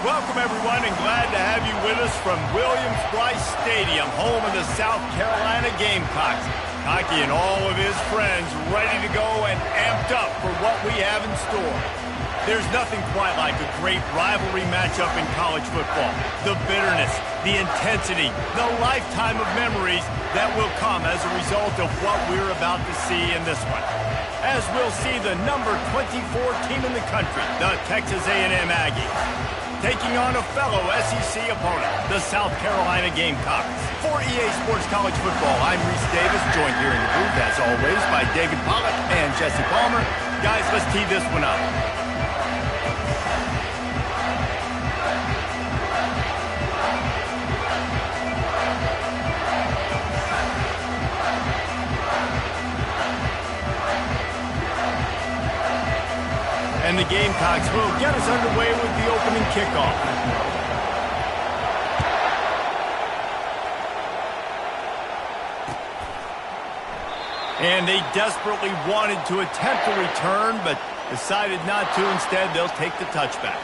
Welcome, everyone, and glad to have you with us from Williams-Brice Stadium, home of the South Carolina Gamecocks. Hockey and all of his friends ready to go and amped up for what we have in store. There's nothing quite like a great rivalry matchup in college football. The bitterness, the intensity, the lifetime of memories that will come as a result of what we're about to see in this one. As we'll see the number 24 team in the country, the Texas A&M Aggies, taking on a fellow SEC opponent, the South Carolina Gamecocks. For EA Sports College Football, I'm Reese Davis, joined here in the booth, as always, by David Pollack and Jesse Palmer. Guys, let's tee this one up. And the Gamecocks will get us underway with the opening kickoff. And they desperately wanted to attempt a return, but decided not to. Instead, they'll take the touchback.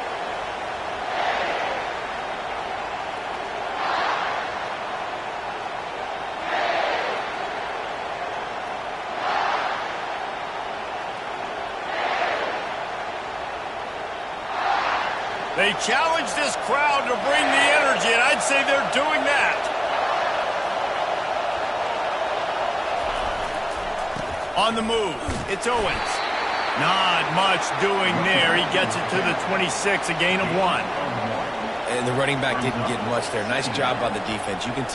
They challenge this crowd to bring the energy, and I'd say they're doing that. On the move, it's Owens. Not much doing there. He gets it to the 26, a gain of 1. And the running back didn't get much there. Nice job by the defense. You can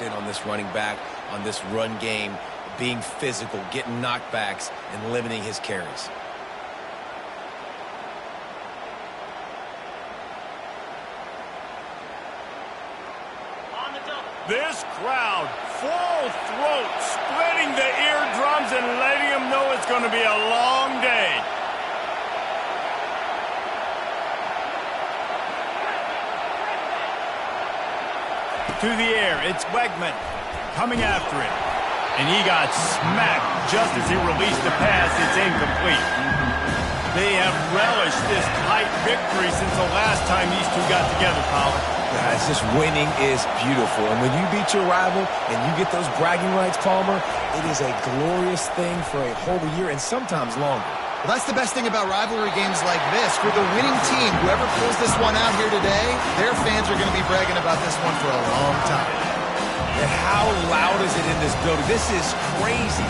in on this running back, on this run game, being physical, getting knockbacks, and limiting his carries. This crowd, full throat, splitting the eardrums and letting them know it's going to be a long day. To the air, it's Wegman coming after him. And he got smacked just as he released the pass. It's incomplete. They have relished this tight victory since the last time these two got together, Colin. Guys, just winning is beautiful. And when you beat your rival and you get those bragging rights, Palmer, it is a glorious thing for a whole year and sometimes longer. Well, that's the best thing about rivalry games like this. For the winning team, whoever pulls this one out here today, their fans are going to be bragging about this one for a long time. And how loud is it in this building? This is crazy.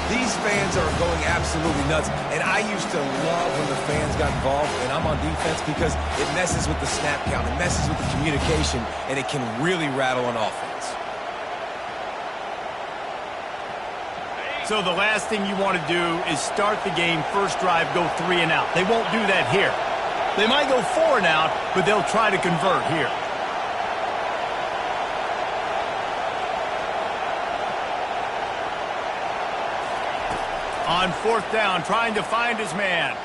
These fans are going absolutely nuts. And I used to love when the fans got involved, and I'm on defense because it messes with the snap count. It messes with the communication, and it can really rattle an offense. So the last thing you want to do is start the game, first drive, go 3 and out. They won't do that here. They might go 4 and out, but they'll try to convert here. On fourth down, trying to find his man.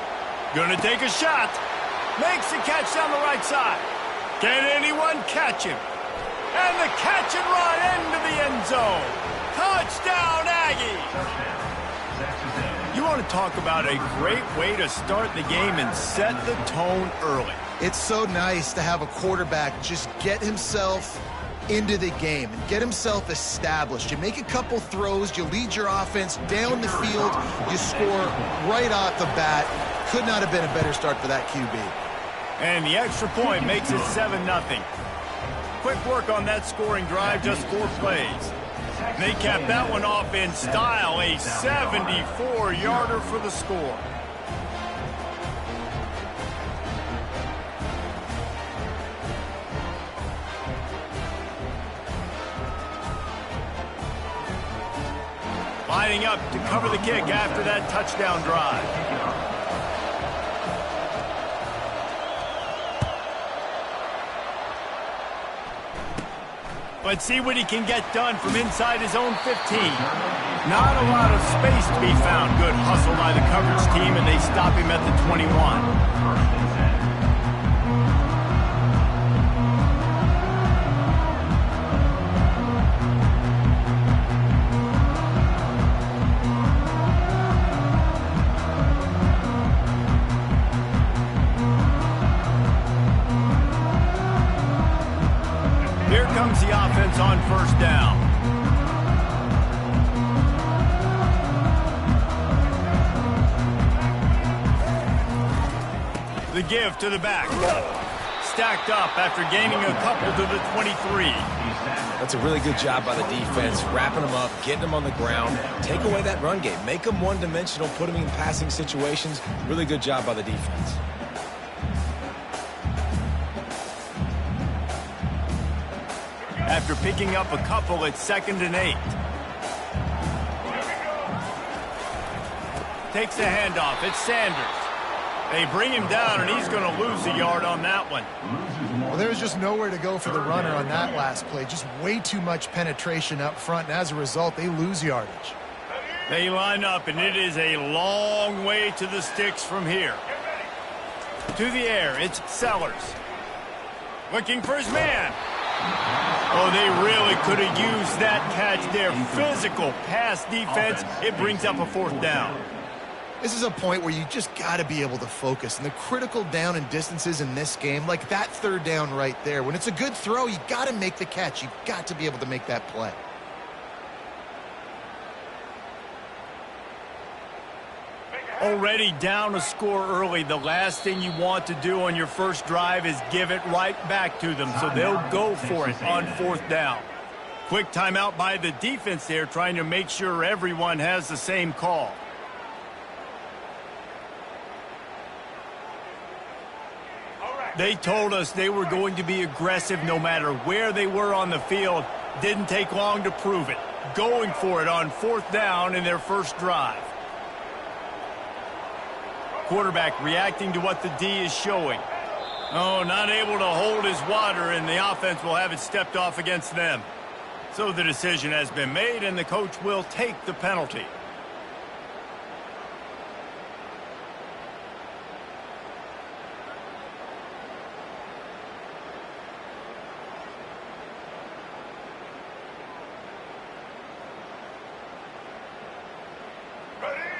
Gonna take a shot. Makes the catch down the right side. Can anyone catch him? And the catch and run into the end zone. Touchdown, Aggies! You want to talk about a great way to start the game and set the tone early. It's so nice to have a quarterback just get himself into the game and get himself established. You make a couple throws, you lead your offense down the field, you score right off the bat. Could not have been a better start for that QB. And the extra point makes it 7-0. Quick work on that scoring drive, just 4 plays. They capped that one off in style, a 74-yarder for the score. Lining up to cover the kick after that touchdown drive. Let's see what he can get done from inside his own 15. Not a lot of space to be found. Good hustle by the coverage team, and they stop him at the 21. Here comes the offense on first down. The give to the back. Stacked up after gaining a couple to the 23. That's a really good job by the defense, wrapping them up, getting them on the ground. Take away that run game. Make them one-dimensional, put them in passing situations. Really good job by the defense. After picking up a couple, it's 2nd and 8. Takes the handoff. It's Sanders. They bring him down, and he's going to lose a yard on that one. Well, there was just nowhere to go for the runner on that last play. Just way too much penetration up front, and as a result, they lose yardage. They line up, and it is a long way to the sticks from here. To the air, it's Sellers. Looking for his man. Oh, they really could have used that catch there. Physical pass defense. It brings up a 4th down. This is a point where you just got to be able to focus. And the critical down and distances in this game, like that 3rd down right there, when it's a good throw, you got to make the catch. You've got to be able to make that play. Already down a score early. The last thing you want to do on your first drive is give it right back to them, so they'll go for it on 4th down. Quick timeout by the defense there, trying to make sure everyone has the same call. They told us they were going to be aggressive no matter where they were on the field. Didn't take long to prove it. Going for it on 4th down in their first drive. Quarterback reacting to what the D is showing. Oh, not able to hold his water, and the offense will have it stepped off against them. So the decision has been made, and the coach will take the penalty.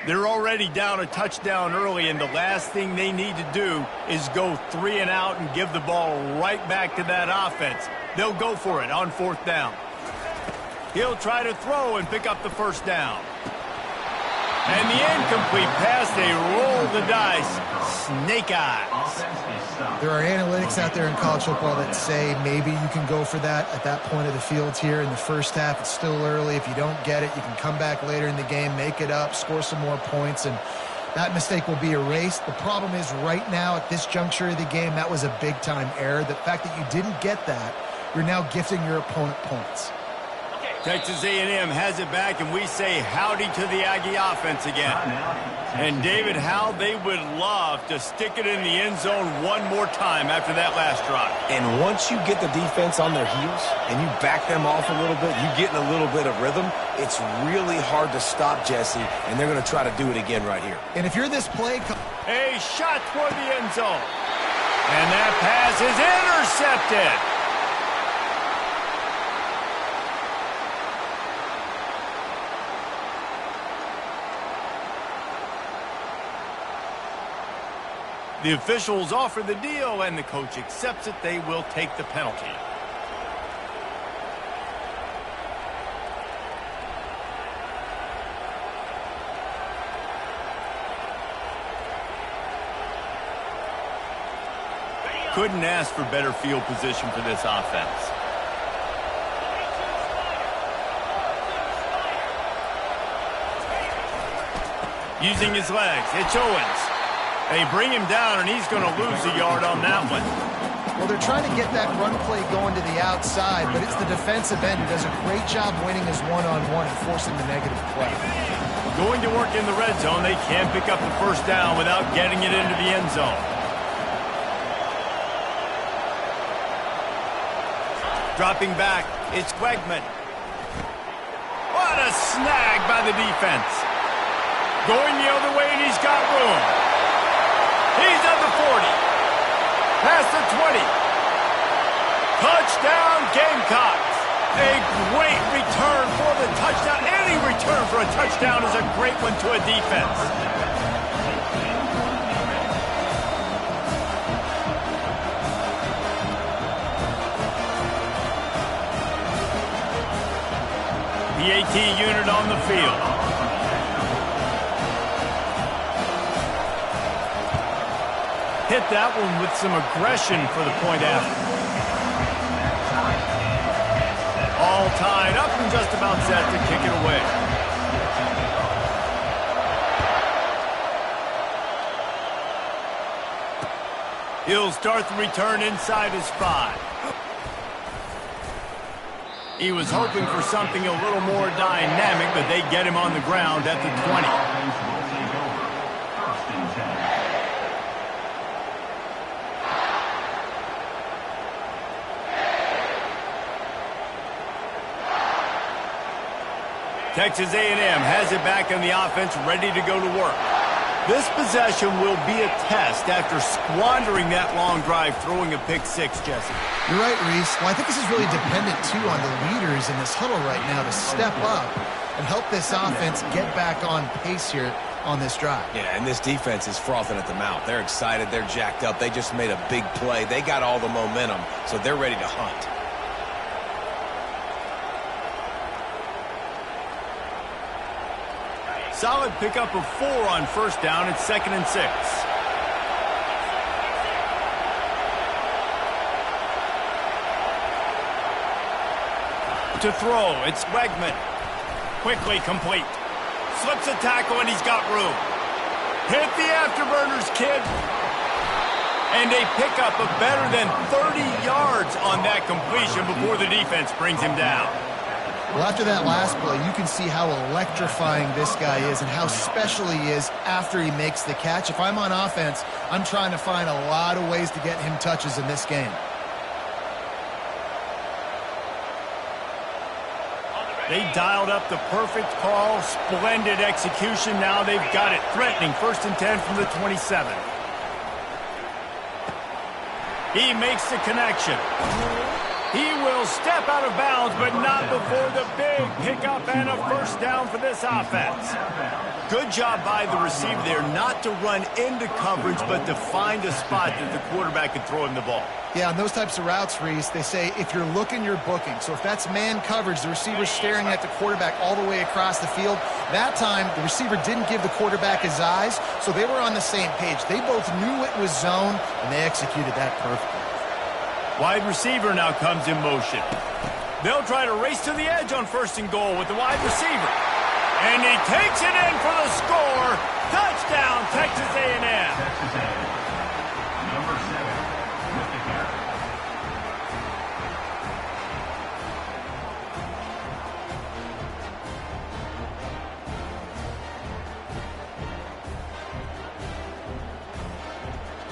They're already down a touchdown early, and the last thing they need to do is go 3 and out and give the ball right back to that offense. They'll go for it on 4th down. He'll try to throw and pick up the 1st down. And the incomplete pass, they roll the dice. Snake eyes. There are analytics out there in college football that say maybe you can go for that at that point of the field here in the first half. It's still early. If you don't get it, you can come back later in the game, make it up, score some more points, and that mistake will be erased. The problem is right now at this juncture of the game, that was a big-time error. The fact that you didn't get that, you're now gifting your opponent points. Texas A&M has it back, and we say howdy to the Aggie offense again. And, David, how they would love to stick it in the end zone one more time after that last drive. And once you get the defense on their heels and you back them off a little bit, you get in a little bit of rhythm, it's really hard to stop, Jesse, and they're going to try to do it again right here. And if you're this play... A shot toward the end zone. And that pass is intercepted. The officials offer the deal, and the coach accepts it. They will take the penalty. Couldn't ask for better field position for this offense. Using his legs, it's Owens. They bring him down, and he's going to lose a yard on that one. Well, they're trying to get that run play going to the outside, but it's the defensive end who does a great job winning his one-on-one and forcing the negative play. Going to work in the red zone, they can't pick up the first down without getting it into the end zone. Dropping back, it's Wegman. What a snag by the defense. Going the other way, and he's got room. He's at the 40. Past the 20. Touchdown, Gamecocks. A great return for the touchdown. Any return for a touchdown is a great one to a defense. The AT unit on the field. Hit that one with some aggression for the point after. All tied up and just about set to kick it away. He'll start the return inside his 5. He was hoping for something a little more dynamic, but they get him on the ground at the 20. Texas A&M has it back on the offense, ready to go to work. This possession will be a test after squandering that long drive, throwing a pick 6, Jesse. You're right, Reese. Well, I think this is really dependent, too, on the leaders in this huddle right now to step up and help this offense get back on pace here on this drive. Yeah, and this defense is frothing at the mouth. They're excited. They're jacked up. They just made a big play. They got all the momentum, so they're ready to hunt. Solid pickup of 4 on first down. It's 2nd and 6. To throw, it's Wegman. Quickly complete. Slips a tackle, and he's got room. Hit the afterburners, kid. And a pickup of better than 30 yards on that completion before the defense brings him down. Well, after that last play, you can see how electrifying this guy is and how special he is after he makes the catch. If I'm on offense, I'm trying to find a lot of ways to get him touches in this game. They dialed up the perfect call, splendid execution. Now they've got it. Threatening 1st and 10 from the 27. He makes the connection. He will step out of bounds, but not before the big pickup and a first down for this offense. Good job by the receiver there not to run into coverage, but to find a spot that the quarterback can throw him the ball. Yeah, on those types of routes, Reese, they say if you're looking, you're booking. So if that's man coverage, the receiver's staring at the quarterback all the way across the field. That time, the receiver didn't give the quarterback his eyes, so they were on the same page. They both knew it was zone, and they executed that perfectly. Wide receiver now comes in motion. They'll try to race to the edge on 1st and goal with the wide receiver. And he takes it in for the score. Touchdown, Texas A&M. Texas A&M. Number 7 with the carry.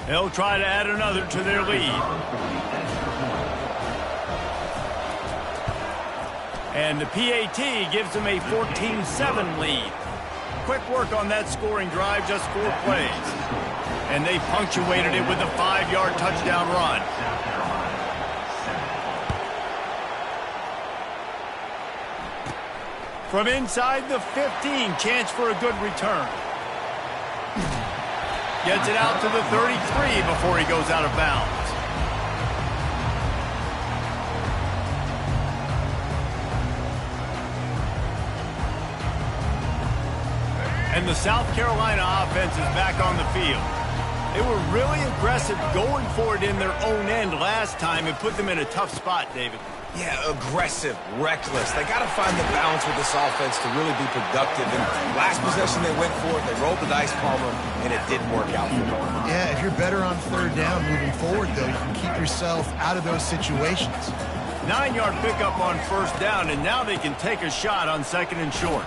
They'll try to add another to their lead. And the PAT gives them a 14-7 lead. Quick work on that scoring drive, just 4 plays. And they punctuated it with a 5-yard touchdown run. From inside the 15, chance for a good return. Gets it out to the 33 before he goes out of bounds. And the South Carolina offense is back on the field. They were really aggressive going for it in their own end last time and put them in a tough spot, David. Yeah, aggressive, reckless. They got to find the balance with this offense to really be productive. And last possession they went for it, they rolled the dice, Palmer, and it didn't work out for them. Yeah, if you're better on 3rd down moving forward, though, you can keep yourself out of those situations. 9-yard pickup on 1st down, and now they can take a shot on 2nd and short.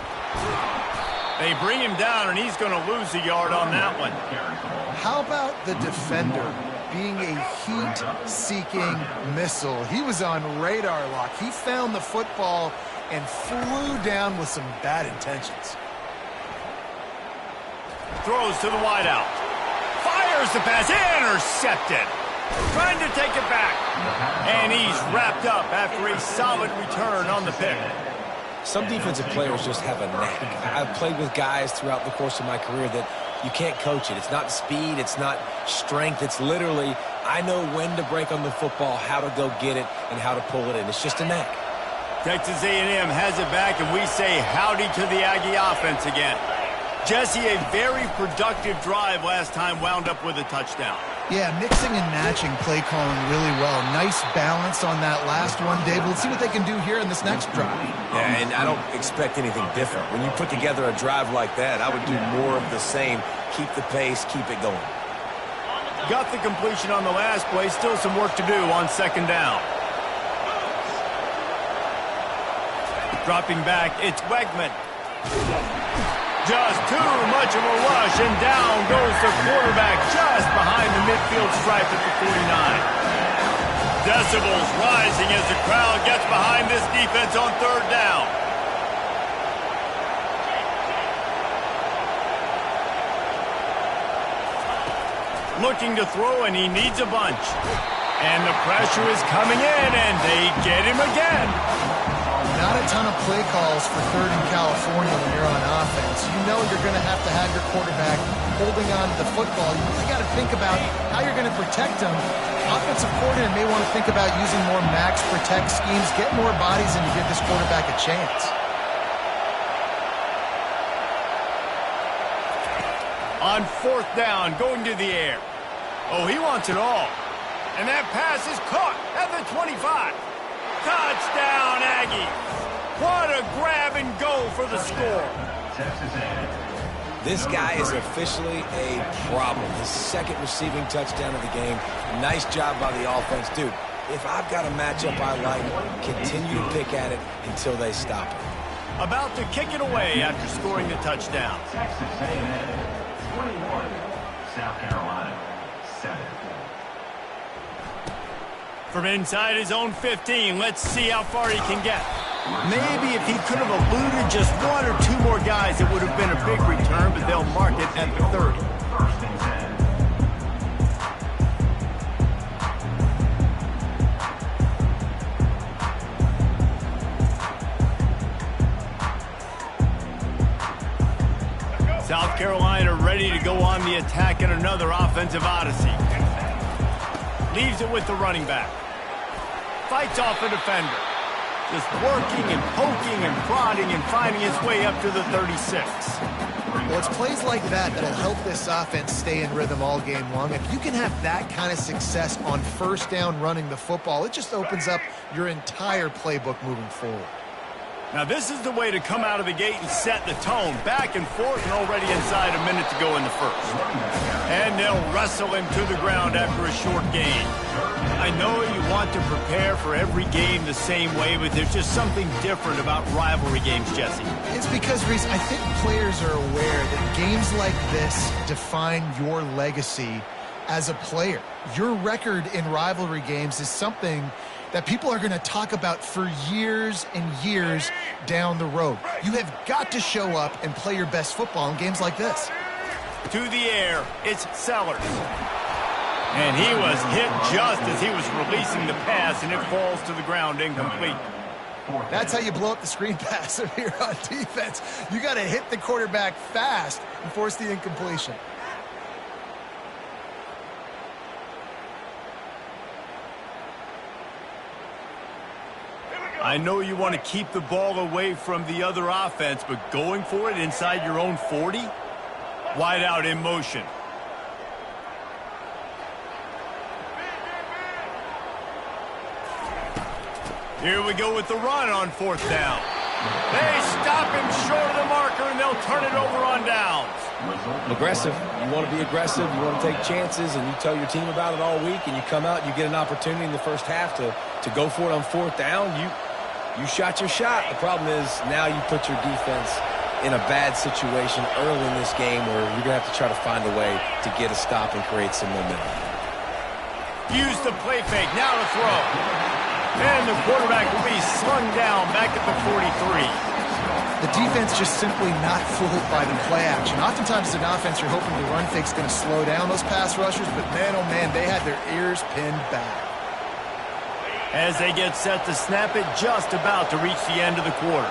They bring him down, and he's going to lose a yard on that one. How about the defender being a heat-seeking missile? He was on radar lock. He found the football and flew down with some bad intentions. Throws to the wideout. Fires the pass. Intercepted. Trying to take it back. And he's wrapped up after a solid return on the pick. Some defensive players just have a knack. I've played with guys throughout the course of my career that you can't coach it. It's not speed. It's not strength. It's literally, I know when to break on the football, how to go get it, and how to pull it in. It's just a knack. Texas A&M has it back, and we say howdy to the Aggie offense again. Jesse, a very productive drive last time, wound up with a touchdown. Yeah, mixing and matching play calling really well. Nice balance on that last one, Dave. Let's see what they can do here in this next drive. Yeah, and I don't expect anything different. When you put together a drive like that, I would do more of the same. Keep the pace, keep it going. Got the completion on the last play. Still some work to do on 2nd down. Dropping back, it's Wegman. Just too much of a rush, and down goes the quarterback just behind the midfield stripe at the 49. Decibels rising as the crowd gets behind this defense on 3rd down. Looking to throw, and he needs a bunch. And the pressure is coming in, and they get him again. Not a ton of play calls for 3rd and California when you're on offense. You know you're going to have your quarterback holding on to the football. You really got to think about how you're going to protect him. Offensive coordinator may want to think about using more max protect schemes, get more bodies, and you give this quarterback a chance. On 4th down, going to the air. Oh, he wants it all. And that pass is caught at the 25. Touchdown, Aggies. What a grab and go for the score. This guy is officially a problem. His 2nd receiving touchdown of the game. Nice job by the offense. Dude, if I've got a matchup I like, continue to pick at it until they stop it. About to kick it away after scoring the touchdown. Texas A&M 21, South Carolina 7. From inside his own 15, let's see how far he can get. Maybe if he could have eluded just 1 or 2 more guys, it would have been a big return, but they'll mark it at the 30. 1st and 10. South Carolina ready to go on the attack in another offensive odyssey. Leaves it with the running back. Fights off a defender. Just working and poking and prodding and finding his way up to the 36. Well, it's plays like that that'll help this offense stay in rhythm all game long. If you can have that kind of success on 1st down running the football, it just opens up your entire playbook moving forward. Now, this is the way to come out of the gate and set the tone. Back and forth and already inside a minute to go in the 1st. And they'll wrestle him to the ground after a short gain. I know you want to prepare for every game the same way, but there's just something different about rivalry games, Jesse. It's because, Reese, I think players are aware that games like this define your legacy as a player. Your record in rivalry games is something that people are going to talk about for years and years down the road. You have got to show up and play your best football in games like this. To the air, it's Sellers. And he was hit just as he was releasing the pass, and it falls to the ground incomplete. That's how you blow up the screen pass here on defense. You got to hit the quarterback fast and force the incompletion. I know you want to keep the ball away from the other offense, but going for it inside your own 40? Wide out in motion. Here we go with the run on 4th down. They stop him short of the marker, and they'll turn it over on downs. Aggressive. You want to be aggressive. You want to take chances, and you tell your team about it all week, and you come out and you get an opportunity in the first half to go for it on 4th down. You shot your shot. The problem is now you put your defense in a bad situation early in this game where you're going to have to try to find a way to get a stop and create some momentum. Use the play fake. Now to throw. And the quarterback will be slung down back at the 43. The defense just simply not fooled by the play action. Oftentimes as an offense, you're hoping the run fake's going to slow down those pass rushers, but man, oh man, they had their ears pinned back. As they get set to snap it, just about to reach the end of the quarter.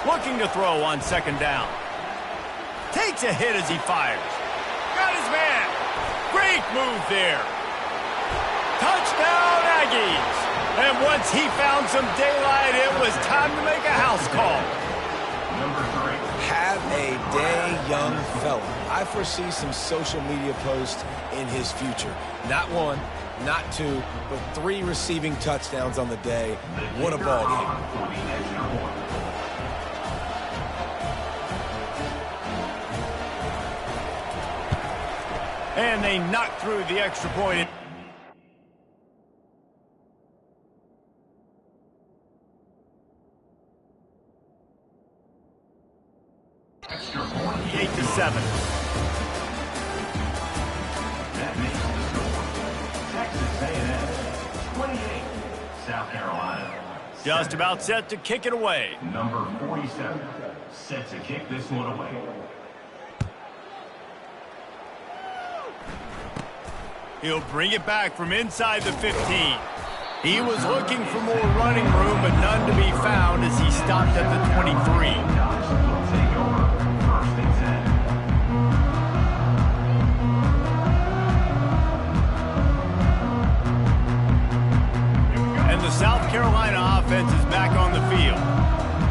Looking to throw on 2nd down. Takes a hit as he fires. Got his man. Great move there. Touchdown, Aggies. And once he found some daylight, it was time to make a house call. Have a day, young fella. I foresee some social media posts in his future. Not 1, not 2, but 3 receiving touchdowns on the day. What a ball game. And they knock through the extra point. Extra point. 8-7. That makes the score. Texas A&M 28, South Carolina. Just about set to kick it away. Number 47, set to kick this one away. He'll bring it back from inside the 15. He was looking for more running room, but none to be found as he stopped at the 23. Will take over 1st and 10. And the South Carolina offense is back on the field.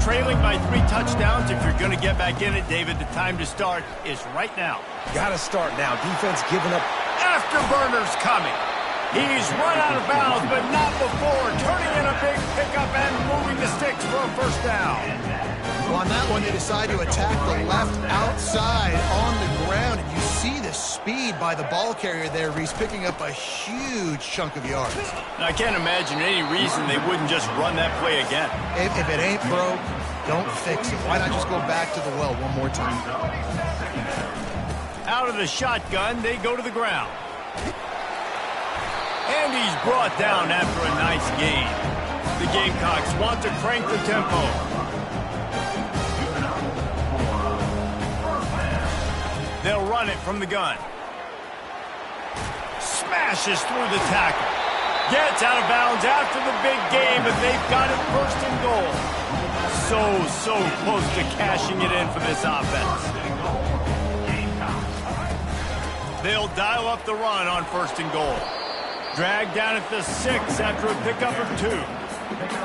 Trailing by 3 touchdowns. If you're going to get back in it, David, the time to start is right now. Got to start now. Defense giving up. Afterburner's coming. He's run out of bounds, but not before. Turning in a big pickup and moving the sticks for a 1st down. Well, on that one, they decide to attack the left outside on the ground, and you see the speed by the ball carrier there, Reese, picking up a huge chunk of yards. Now, I can't imagine any reason they wouldn't just run that play again. If it ain't broke, don't fix it. Why not just go back to the well one more time? Out of the shotgun, they go to the ground. And he's brought down after a nice gain. The Gamecocks want to crank the tempo. They'll run it from the gun. Smashes through the tackle. Gets out of bounds after the big game, but they've got it 1st and goal. So close to cashing it in for this offense. They'll dial up the run on 1st and goal. Dragged down at the 6 after a pickup of 2.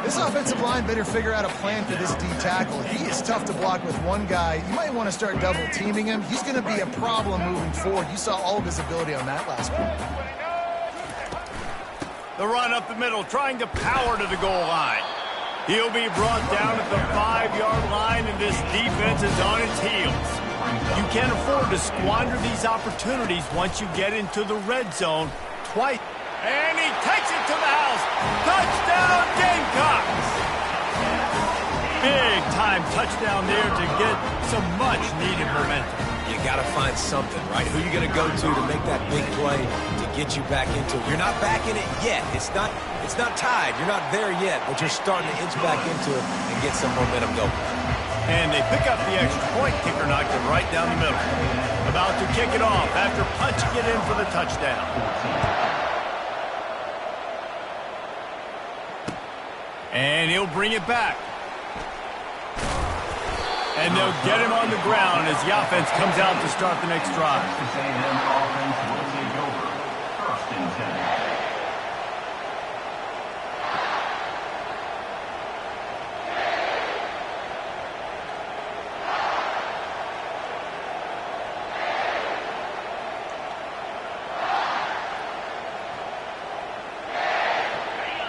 This offensive line better figure out a plan for this D tackle. He is tough to block with one guy. You might want to start double teaming him. He's going to be a problem moving forward. You saw all of his ability on that last play. The run up the middle, trying to power to the goal line. He'll be brought down at the 5-yard line, and this defense is on its heels. You can't afford to squander these opportunities once you get into the red zone twice. And he takes it to the house. Touchdown, Gamecocks! Big-time touchdown there to get some much-needed momentum. You got to find something, right? Who you going to go to make that big play to get you back into it? You're not back in it yet. It's not tied. You're not there yet, but you're starting to inch back into it and get some momentum going. And they pick up the extra point. Kicker knocked it right down the middle. About to kick it off after punching it in for the touchdown. And he'll bring it back. And they'll get him on the ground as the offense comes out to start the next drive. Texas A&M offense will take over. 1st and 10.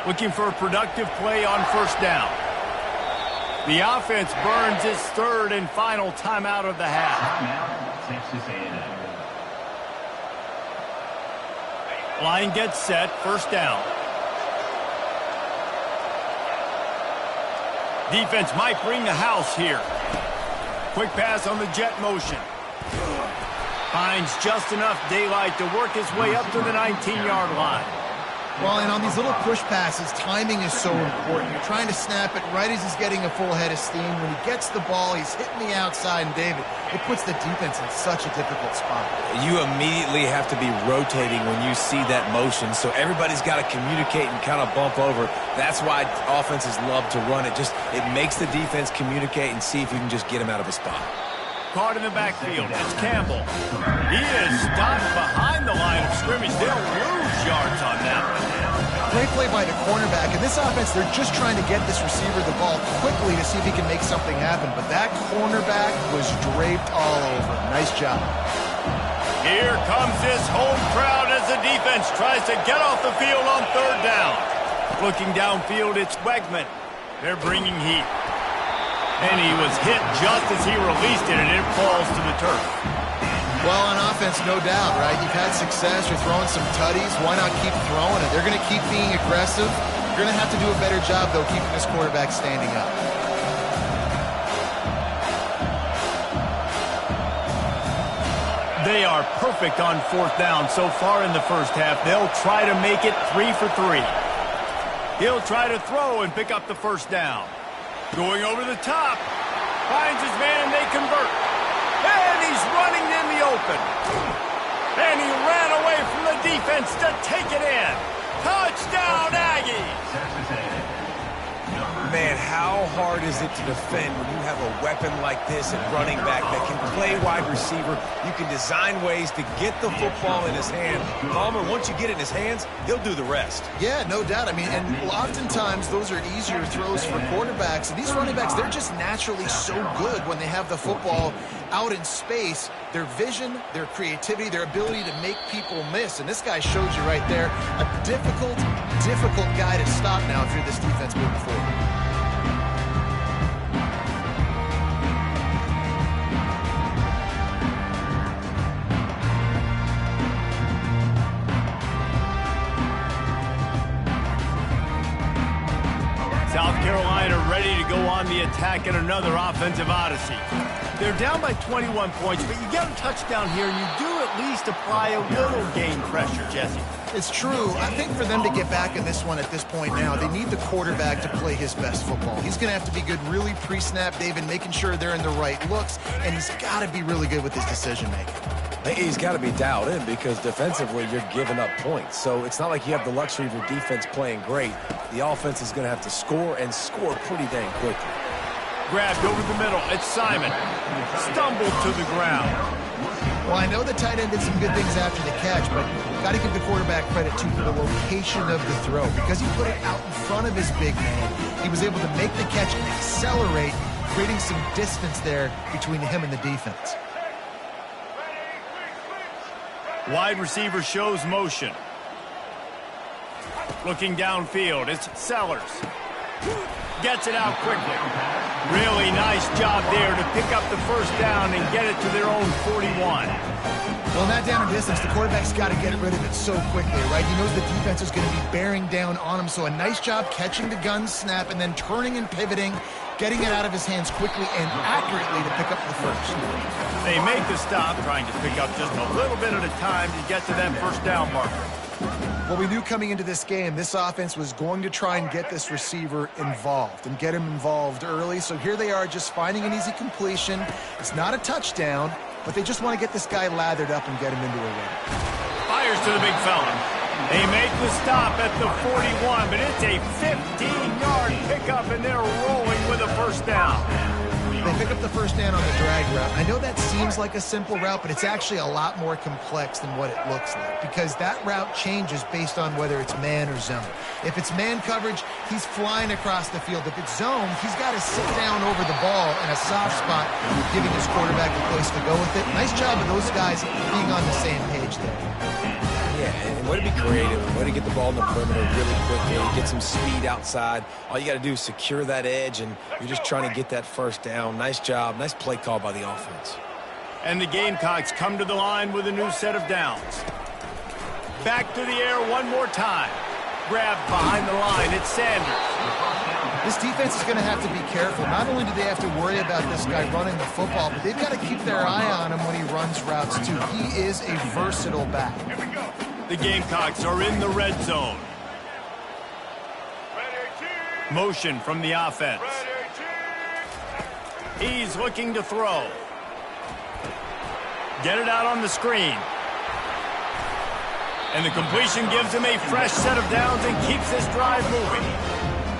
Looking for a productive play on 1st down. The offense burns its 3rd and final timeout of the half. Timeout, Texas A&M. Line gets set, 1st down. Defense might bring the house here. Quick pass on the jet motion. Finds just enough daylight to work his way up to the 19-yard line. Well, and on these little push passes, timing is so important. You're trying to snap it right as he's getting a full head of steam. When he gets the ball, he's hitting the outside, and David, it puts the defense in such a difficult spot. You immediately have to be rotating when you see that motion, so everybody's got to communicate and kind of bump over. That's why offenses love to run it. It makes the defense communicate and see if you can just get him out of a spot. Caught in the backfield. It's Campbell. He is stopped behind the line of scrimmage. They'll lose yards on that one. Great play by the cornerback. In this offense, they're just trying to get this receiver the ball quickly to see if he can make something happen. But that cornerback was draped all over him. Nice job. Here comes this home crowd as the defense tries to get off the field on 3rd down. Looking downfield, it's Wegman. They're bringing heat. And he was hit just as he released it, and it falls to the turf. Well, on offense, no doubt, right? You've had success. You're throwing some tutties. Why not keep throwing it? They're going to keep being aggressive. You're going to have to do a better job, though, keeping this quarterback standing up. They are perfect on 4th down so far in the 1st half. They'll try to make it 3 for 3. He'll try to throw and pick up the 1st down. Going over the top. Finds his man, they convert. And he's running in the open. And he ran away from the defense to take it in. Touchdown, Aggies! Texas A&M. Man, how hard is it to defend when you have a weapon like this at running back that can play wide receiver? You can design ways to get the football in his hand. Palmer, once you get it in his hands, he'll do the rest. Yeah, no doubt. I mean, and oftentimes those are easier throws for quarterbacks. And these running backs, they're just naturally so good when they have the football out in space. Their vision, their creativity, their ability to make people miss. And this guy shows you right there, a difficult guy to stop now if you're this defense moving forward. South Carolina ready to go on the attack in another offensive odyssey. They're down by 21 points, but you get a touchdown here, and you do at least apply a little game pressure, Jesse. It's true. I think for them to get back in this one at this point now, they need the quarterback to play his best football. He's going to have to be good really pre-snap, David, making sure they're in the right looks, and he's got to be really good with his decision-making. He's got to be dialed in because defensively you're giving up points. So it's not like you have the luxury of your defense playing great. The offense is going to have to score and score pretty dang quickly. Grabbed over the middle. It's Simon. Stumbled to the ground. Well, I know the tight end did some good things after the catch, but got to give the quarterback credit, too, for the location of the throw. Because he put it out in front of his big man, he was able to make the catch and accelerate, creating some distance there between him and the defense. Wide receiver shows motion. Looking downfield, it's Sellers. Gets it out quickly. Really nice job there to pick up the first down and get it to their own 41. Well, in that down and distance, the quarterback's got to get rid of it so quickly, right? He knows the defense is going to be bearing down on him, so a nice job catching the gun snap and then turning and pivoting, getting it out of his hands quickly and accurately to pick up the first. They make the stop, trying to pick up just a little bit at a time to get to that first down marker. Well, we knew coming into this game, this offense was going to try and get this receiver involved and get him involved early. So here they are just finding an easy completion. It's not a touchdown, but they just want to get this guy lathered up and get him into a run. Fires to the big fella. They make the stop at the 41, but it's a 15-yard pickup, and they're rolling with a first down. They pick up the first down on the drag route. I know that seems like a simple route, but it's actually a lot more complex than what it looks like because that route changes based on whether it's man or zone. If it's man coverage, he's flying across the field. If it's zone, he's got to sit down over the ball in a soft spot, giving his quarterback a place to go with it. Nice job of those guys being on the same page there. Yeah, and way to be creative, way to get the ball in the perimeter really quickly, get some speed outside. All you got to do is secure that edge, and you're just trying to get that first down. Nice job, nice play call by the offense. And the Gamecocks come to the line with a new set of downs. Back to the air one more time. Grabbed behind the line, it's Sanders. This defense is going to have to be careful. Not only do they have to worry about this guy running the football, but they've got to keep their eye on him when he runs routes, too. He is a versatile back. The Gamecocks are in the red zone. Motion from the offense. He's looking to throw. Get it out on the screen. And the completion gives him a fresh set of downs and keeps this drive moving.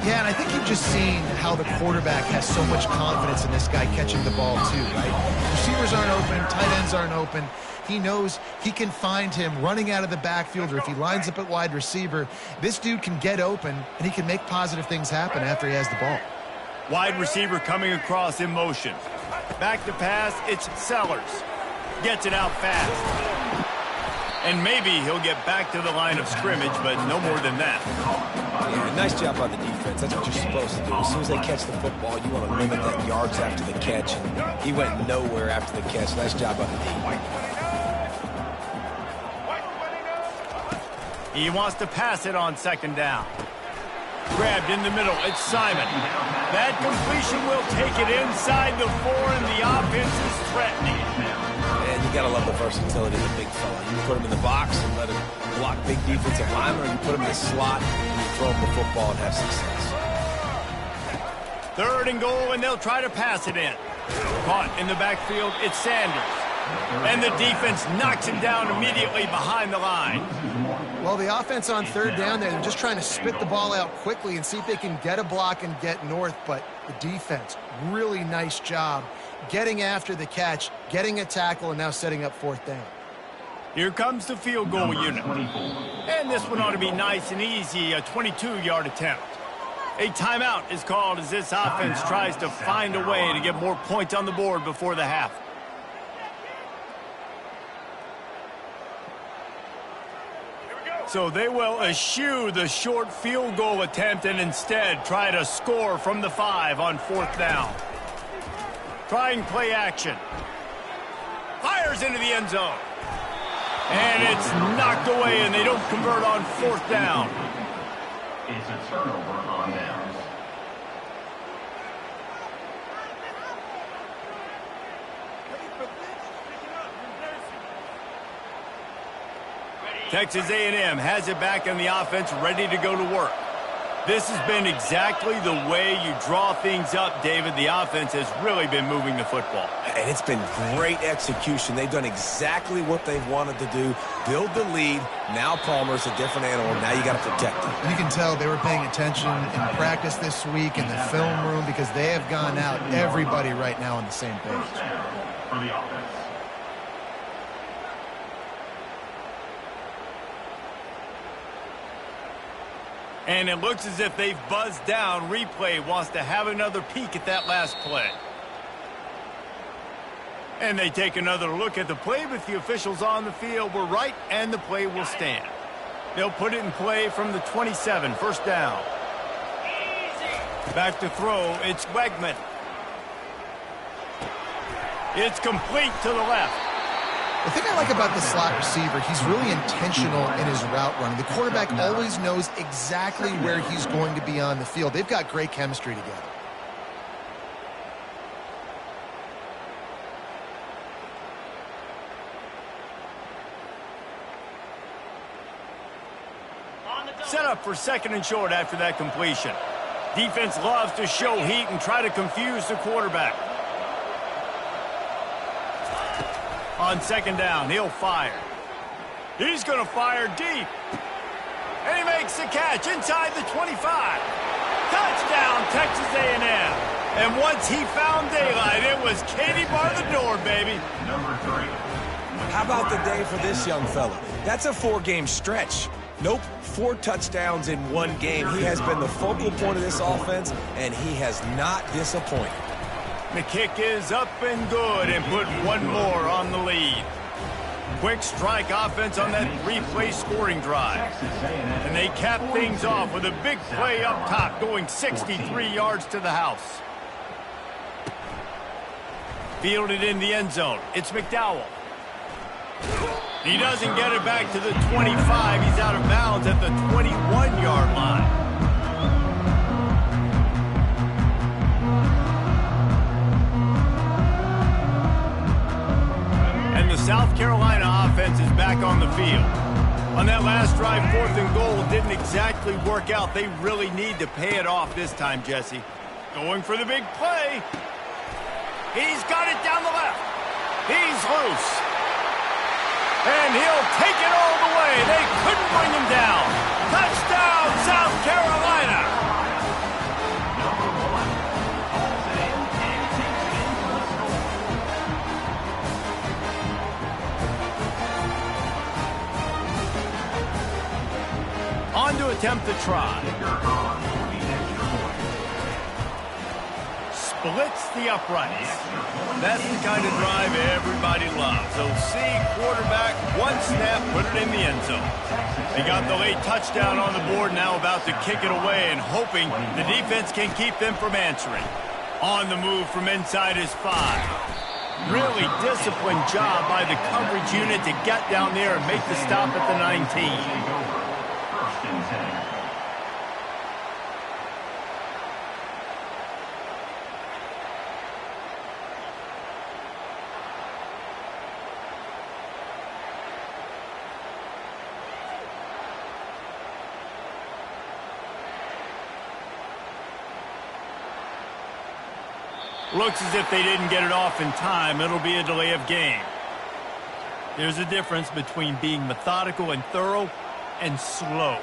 Yeah, and I think you've just seen how the quarterback has so much confidence in this guy catching the ball, too, right? Receivers aren't open, tight ends aren't open. He knows he can find him running out of the backfield, or if he lines up at wide receiver, this dude can get open, and he can make positive things happen after he has the ball. Wide receiver coming across in motion. Back to pass, it's Sellers. Gets it out fast. And maybe he'll get back to the line of scrimmage, but no more than that. Yeah, nice job by the defense. That's what you're supposed to do. As soon as they catch the football, you want to limit that yards after the catch. And he went nowhere after the catch. Nice job by the D. He wants to pass it on second down. Grabbed in the middle, it's Simon. That completion will take it inside the 4, and the offense is threatening. And you got to love the versatility of the big fella. You put him in the box and let him block big defensive linemen, or you put him in the slot and you throw him the football and have success. 3rd and goal, and they'll try to pass it in. Caught in the backfield, it's Sanders. And the defense knocks him down immediately behind the line. Well, the offense on 3rd down there, they're just trying to spit the ball out quickly and see if they can get a block and get north, but the defense, really nice job getting after the catch, getting a tackle, and now setting up 4th down. Here comes the field goal unit. And this one ought to be nice and easy, a 22-yard attempt. A timeout is called as this offense tries to find a way to get more points on the board before the half. So they will eschew the short field goal attempt and instead try to score from the 5 on 4th down. Trying play action. Fires into the end zone. And it's knocked away, and they don't convert on 4th down. It's a turnover on downs. Texas A&M has it back on the offense, ready to go to work. This has been exactly the way you draw things up, David. The offense has really been moving the football. And it's been great execution. They've done exactly what they've wanted to do. Build the lead. Now Palmer's a different animal. Now you got to protect him. You can tell they were paying attention in practice this week in the film room because they have gone out, everybody right now on the same page. For the offense. And it looks as if they've buzzed down. Replay wants to have another peek at that last play. And they take another look at the play, but the officials on the field were right, and the play will stand. They'll put it in play from the 27, 1st down. Back to throw, it's Wegman. It's complete to the left. The thing I like about the slot receiver, he's really intentional in his route running. The quarterback always knows exactly where he's going to be on the field. They've got great chemistry together. Set up for second and short after that completion. Defense loves to show heat and try to confuse the quarterback. On second down, he'll fire. He's going to fire deep. And he makes the catch inside the 25. Touchdown, Texas A&M. And once he found daylight, it was Katie bar the door, baby. Number 3. How about the day for this young fella? That's a 4-game stretch. Nope, 4 touchdowns in 1 game. He has been the focal point of this offense, and he has not disappointed. The kick is up and good, and put one more on the lead. Quick strike offense on that 3-play scoring drive. And they cap things off with a big play up top, going 63 yards to the house. Fielded in the end zone. It's McDowell. He doesn't get it back to the 25. He's out of bounds at the 21-yard line. And the South Carolina offense is back on the field. On that last drive, 4th and goal didn't exactly work out. They really need to pay it off this time, Jesse. Going for the big play. He's got it down the left. He's loose. And he'll take it all the way. They couldn't bring him down. Touchdown, South Carolina. On to attempt the try. Splits the uprights. That's the kind of drive everybody loves. So see quarterback, one snap, put it in the end zone. They got the late touchdown on the board, now about to kick it away and hoping the defense can keep them from answering. On the move from inside his 5. Really disciplined job by the coverage unit to get down there and make the stop at the 19. First and 10. Looks as if they didn't get it off in time. It'll be a delay of game. There's a difference between being methodical and thorough and slow.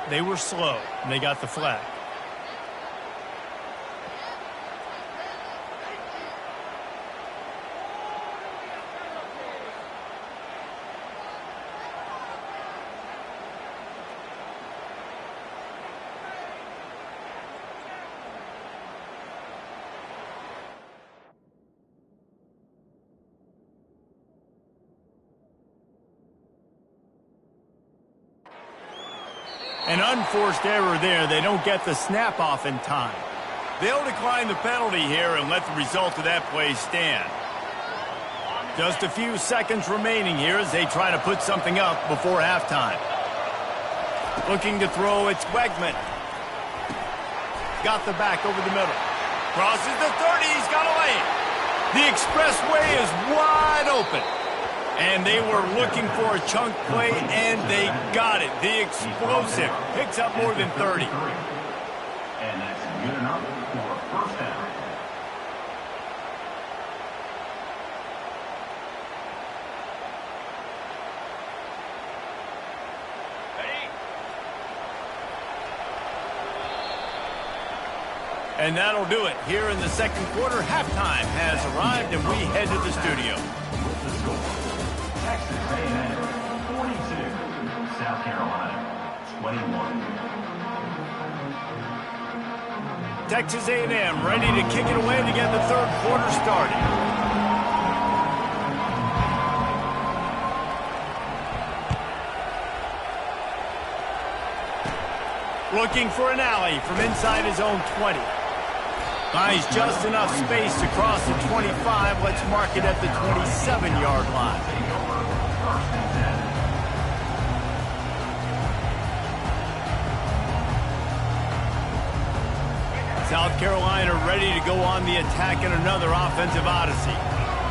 They were slow, and they got the flag. An unforced error there. They don't get the snap off in time. They'll decline the penalty here and let the result of that play stand. Just a few seconds remaining here as they try to put something up before halftime. Looking to throw, it's Wegman. Got the back over the middle. Crosses the 30, he's got a lane. The expressway is wide open. And they were looking for a chunk play, and they got it. The explosive picks up more than 30. And that's good enough for a first down. And that'll do it. Here in the second quarter, halftime has arrived, and we head to the studio. The score, Texas A&M 42, South Carolina 21. Texas A&M ready to kick it away to get the third quarter started. Looking for an alley from inside his own 20. Finds just enough space to cross the 25. Let's mark it at the 27-yard line. South Carolina ready to go on the attack in another offensive odyssey.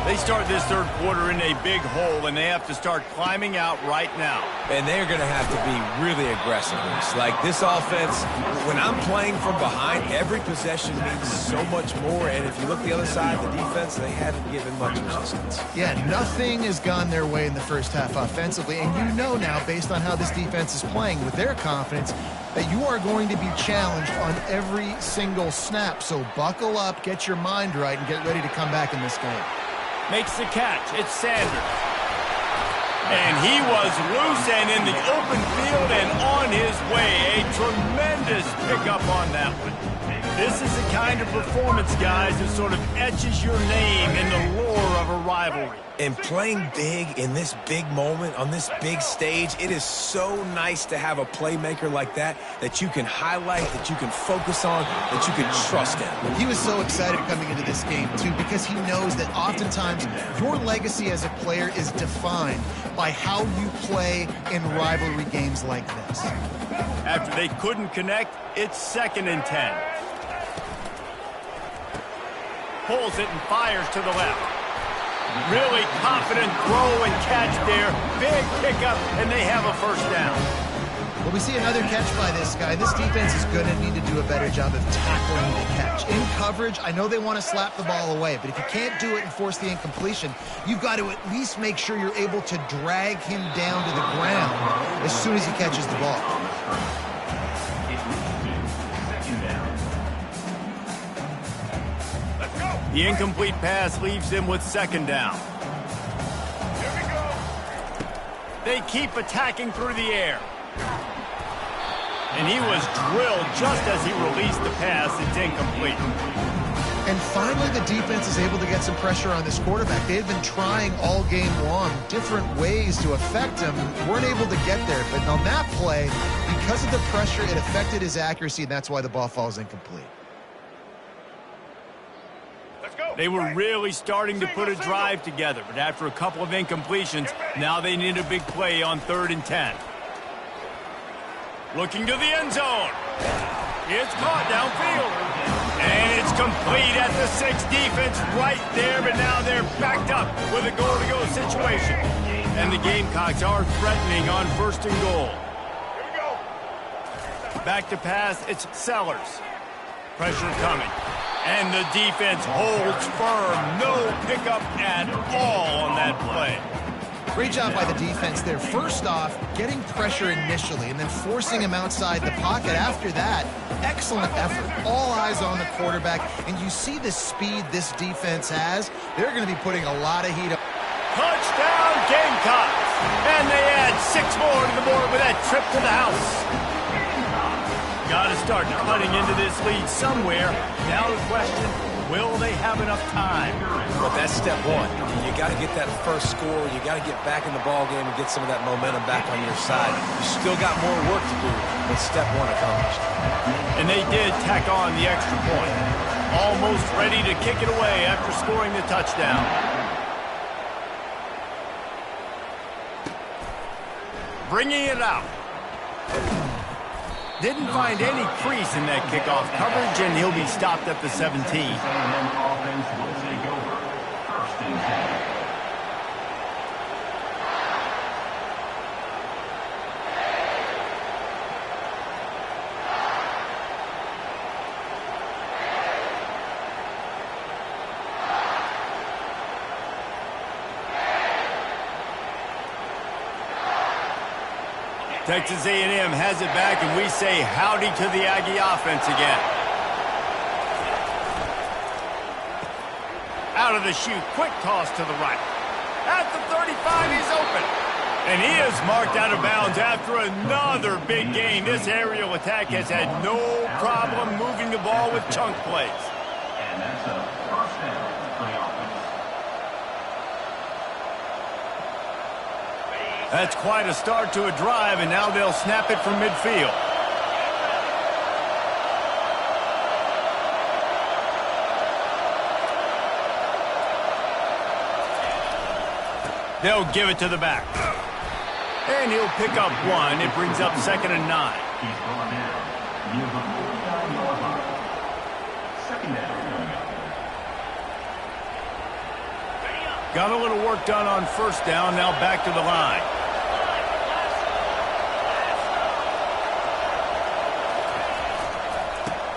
They start this third quarter in a big hole, and they have to start climbing out right now. And they're going to have to be really aggressive. Like this offense, when I'm playing from behind, every possession means so much more. And if you look the other side of the defense, they haven't given much resistance. Yeah, nothing has gone their way in the first half offensively. And you know now, based on how this defense is playing with their confidence, that you are going to be challenged on every single snap. So buckle up, get your mind right, and get ready to come back in this game. Makes the catch. It's Sanders. And he was loose and in the open field and on his way. A tremendous pickup on that one. This is the kind of performance, guys, that sort of etches your name in the lore of a rivalry. And playing big in this big moment, on this big stage, it is so nice to have a playmaker like that you can highlight, that you can focus on, that you can trust in. He was so excited coming into this game, too, because he knows that oftentimes your legacy as a player is defined by how you play in rivalry games like this. After they couldn't connect, it's 2nd and 10. Pulls it and fires to the left. Really confident throw and catch there. Big pickup, and they have a first down. Well, we see another catch by this guy. This defense is going to need to do a better job of tackling the catch. In coverage, I know they want to slap the ball away, but if you can't do it and force the incompletion, you've got to at least make sure you're able to drag him down to the ground as soon as he catches the ball. The incomplete pass leaves them with 2nd down. Here we go. They keep attacking through the air. And he was drilled just as he released the pass. It's incomplete. And finally, the defense is able to get some pressure on this quarterback. They've been trying all game long different ways to affect him. Weren't able to get there. But on that play, because of the pressure, it affected his accuracy, and that's why the ball falls incomplete. They were really starting to put a drive together, but after a couple of incompletions, now they need a big play on 3rd and 10. Looking to the end zone. It's caught downfield. And it's complete at the 6. Defense right there, but now they're backed up with a goal-to-go situation. And the Gamecocks are threatening on 1st and goal. Here we go. Back to pass, it's Sellers. Pressure coming. And the defense holds firm. No pickup at all on that play. Great job by the defense there. First off, getting pressure initially and then forcing him outside the pocket. After that, excellent effort. All eyes on the quarterback. And you see the speed this defense has. They're going to be putting a lot of heat up. Touchdown Gamecocks. And they add 6 more to the board with that trip to the house. Got to start cutting into this lead somewhere. Now the question, will they have enough time? But that's step one. You got to get that first score. You got to get back in the ball game and get some of that momentum back on your side. You still got more work to do, but step one accomplished. And they did tack on the extra point. Almost ready to kick it away after scoring the touchdown. Bringing it out. Didn't find any crease in that kickoff coverage, and he'll be stopped at the 17. Offense will take over. 1st and 10. Texas A&M has it back, and we say howdy to the Aggie offense again. Out of the chute, quick toss to the right. At the 35, he's open. And he is marked out of bounds after another big gain. This aerial attack has had no problem moving the ball with chunk plays. And that's a 1st down for the offense. That's quite a start to a drive, and now they'll snap it from midfield. They'll give it to the back. And he'll pick up 1. It brings up 2nd and 9. He's gone now. Near the 49-yard line. 2nd down. Got a little work done on 1st down. Now back to the line.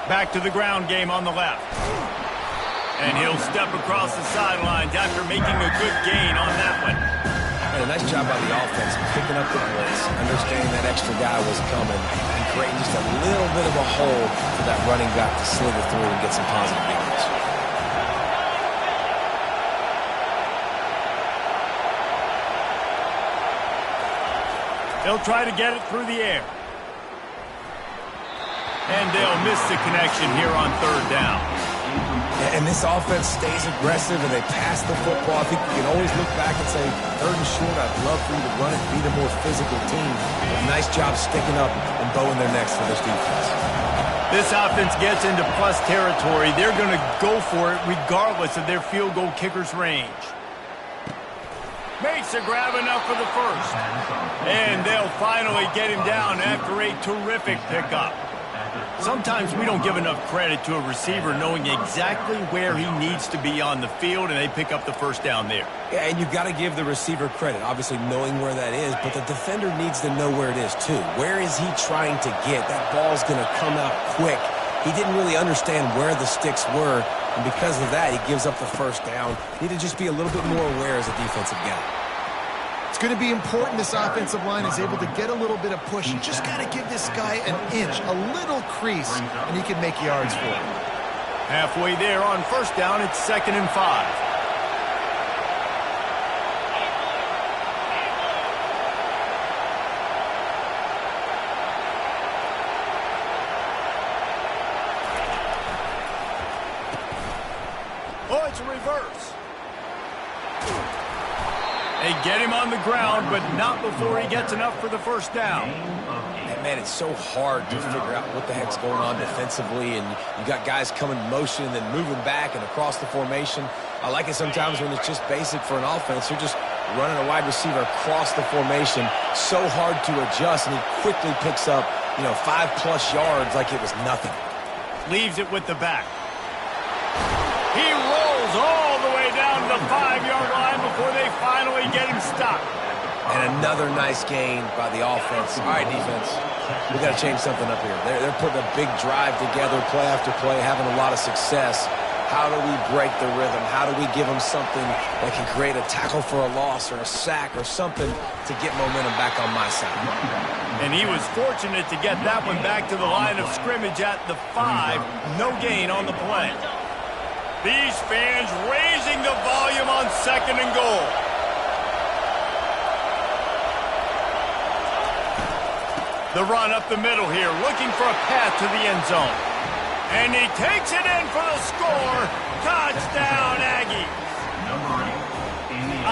Back to the ground game on the left. And he'll step across the sidelines after making a good gain on that one. And a nice job by the offense, picking up the blitz, understanding that extra guy was coming, and creating just a little bit of a hole for that running back to slither through and get some positive yards. They'll try to get it through the air. And they'll miss the connection here on 3rd down. And this offense stays aggressive and they pass the football. I think you can always look back and say, 3rd and short, I'd love for you to run it, beat a more physical team. But nice job sticking up and bowing their necks for this defense. This offense gets into plus territory. They're going to go for it regardless of their field goal kicker's range. Makes a grab enough for the 1st. And they'll finally get him down after a terrific pickup. Sometimes we don't give enough credit to a receiver knowing exactly where he needs to be on the field, and they pick up the 1st down there. Yeah, and you've got to give the receiver credit, obviously knowing where that is, but the defender needs to know where it is too. Where is he trying to get? That ball's going to come out quick. He didn't really understand where the sticks were, and because of that, he gives up the 1st down. Need to just be a little bit more aware as a defensive guy. It's going to be important this offensive line is able to get a little bit of push. You just got to give this guy an inch, a little crease, and he can make yards for it. Halfway there on 1st down, it's 2nd and 5. Oh, it's a reverse. They get him on the ground, but not before he gets enough for the 1st down. And man, it's so hard to figure out what the heck's going on defensively, and you got guys coming in motion and then moving back and across the formation. I like it sometimes when it's just basic for an offense. You're just running a wide receiver across the formation. So hard to adjust, and he quickly picks up, 5+ yards like it was nothing. Leaves it with the back. He rolls all the way down to the 5-yard line before they finally get him stopped. And another nice gain by the offense. All right, defense, we got to change something up here. They're putting a big drive together, play after play, having a lot of success. How do we break the rhythm? How do we give them something that can create a tackle for a loss or a sack or something to get momentum back on my side? And he was fortunate to get that one back to the line of scrimmage at the 5. No gain on the play. These fans raising the volume on 2nd and goal. The run up the middle here, looking for a path to the end zone. And he takes it in for the score. Touchdown, Aggies.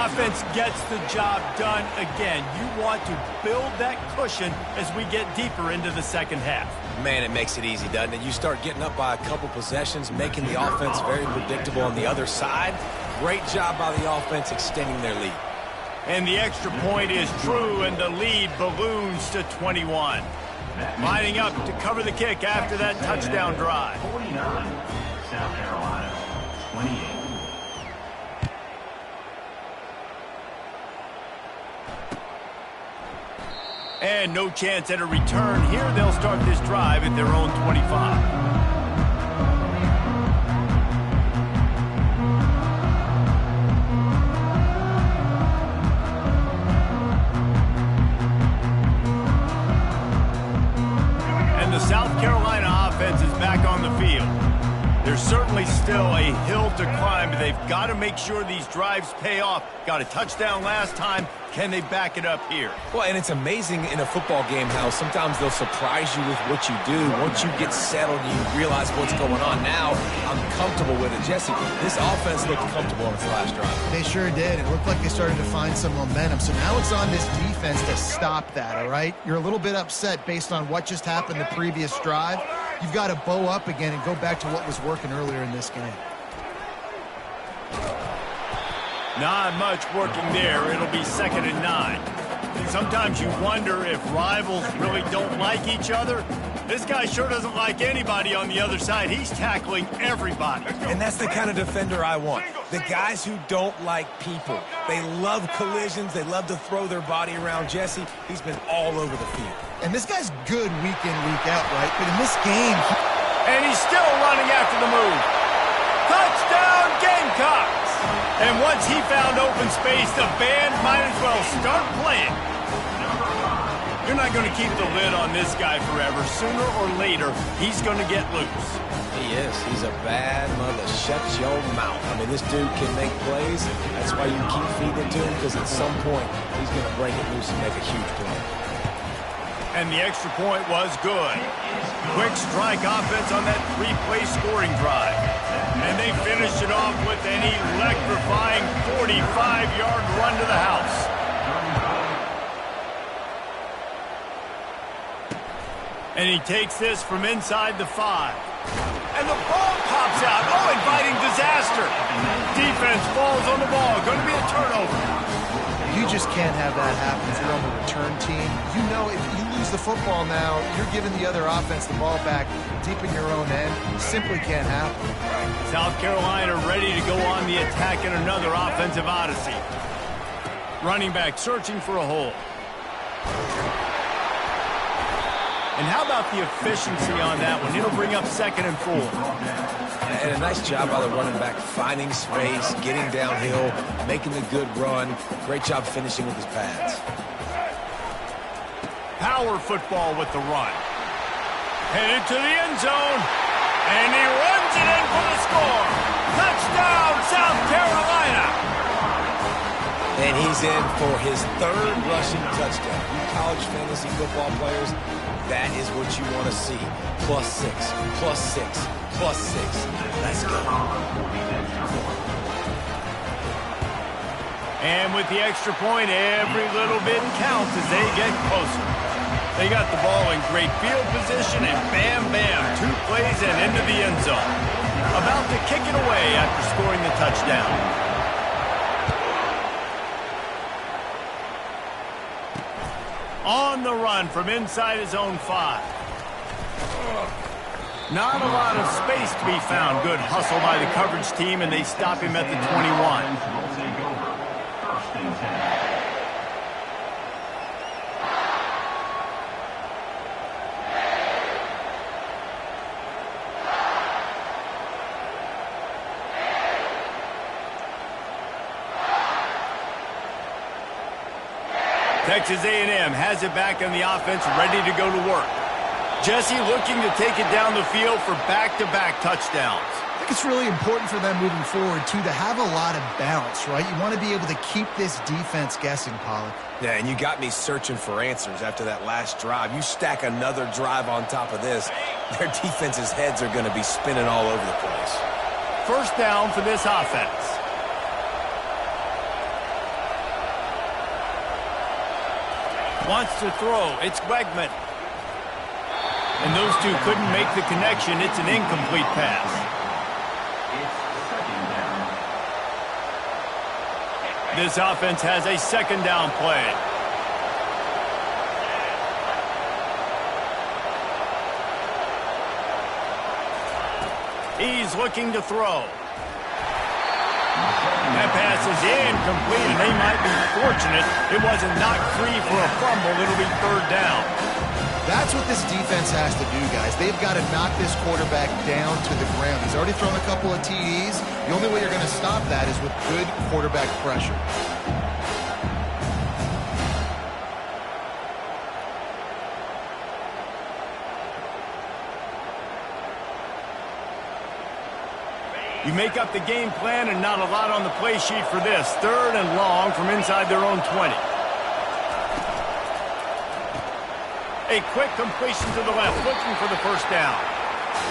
Offense gets the job done again. You want to build that cushion as we get deeper into the 2nd half. Man, it makes it easy, doesn't it? You start getting up by a couple possessions, making the offense very predictable on the other side. Great job by the offense extending their lead. And the extra point is true, and the lead balloons to 21. Lining up to cover the kick after that touchdown drive. 49, South Carolina, 28. And no chance at a return here. They'll start this drive at their own 25. And the South Carolina offense is back on the field. There's certainly still a hill to climb, but they've got to make sure these drives pay off. Got a touchdown last time. Can they back it up here? Well, and it's amazing in a football game how sometimes they'll surprise you with what you do. Once you get settled, you realize what's going on. Now, I'm comfortable with it. Jesse, this offense looked comfortable on its last drive. They sure did. It looked like they started to find some momentum. So now it's on this defense to stop that, all right? You're a little bit upset based on what just happened the previous drive. You've got to bow up again and go back to what was working earlier in this game. Not much working there. It'll be 2nd and 9. And sometimes you wonder if rivals really don't like each other. This guy sure doesn't like anybody on the other side. He's tackling everybody. And that's the kind of defender I want. The guys who don't like people. They love collisions. They love to throw their body around. Jesse, he's been all over the field. And this guy's good week in, week out, right? But in this game... And he's still running after the move. Touchdown, Gamecocks! And once he found open space, the band might as well start playing. You're not going to keep the lid on this guy forever. Sooner or later, he's going to get loose. He is. He's a bad mother. Shut your mouth. I mean, this dude can make plays. That's why you keep feeding it to him, because at some point, he's going to break it loose and make a huge play. And the extra point was good. Quick strike offense on that 3-play scoring drive. And they finished it off with an electrifying 45-yard run to the house. And he takes this from inside the 5. And the ball pops out. Oh, inviting disaster. Defense falls on the ball. Going to be a turnover. You just can't have that happen if you're on the return team. You know, if you lose the football now, you're giving the other offense the ball back deep in your own end. It simply can't happen. South Carolina ready to go on the attack in another offensive odyssey. Running back searching for a hole. And how about the efficiency on that one? It'll bring up 2nd and 4. And a nice job by the running back, finding space, getting downhill, making the good run. Great job finishing with his pads. Power football with the run. Headed to the end zone. And he runs it in for the score. Touchdown, South Carolina. And he's in for his 3rd rushing touchdown. You college fantasy football players, that is what you want to see. +6, +6, +6. Let's go. And with the extra point, every little bit counts as they get closer. They got the ball in great field position, and bam, bam, 2 plays and into the end zone. About to kick it away after scoring the touchdown. On the run from inside his own 5. Not a lot of space to be found. Good hustle by the coverage team, and they stop him at the 21. Will take over. 1st and 10. Texas A&M has it back on the offense, ready to go to work. Jesse looking to take it down the field for back-to-back touchdowns. I think it's really important for them moving forward, too, to have a lot of balance, right? You want to be able to keep this defense guessing, Pollock. Yeah, and you got me searching for answers after that last drive. You stack another drive on top of this, their defense's heads are going to be spinning all over the place. 1st down for this offense. Wants to throw. It's Wegman. And those two couldn't make the connection. It's an incomplete pass. This offense has a 2nd down play. He's looking to throw. That pass is incomplete, and they might be fortunate it wasn't knocked free for a fumble. It'll be 3rd down. That's what this defense has to do, guys. They've got to knock this quarterback down to the ground. He's already thrown a couple of TDs. The only way you're going to stop that is with good quarterback pressure. You make up the game plan and not a lot on the play sheet for this. 3rd and long from inside their own 20. A quick completion to the left, looking for the 1st down.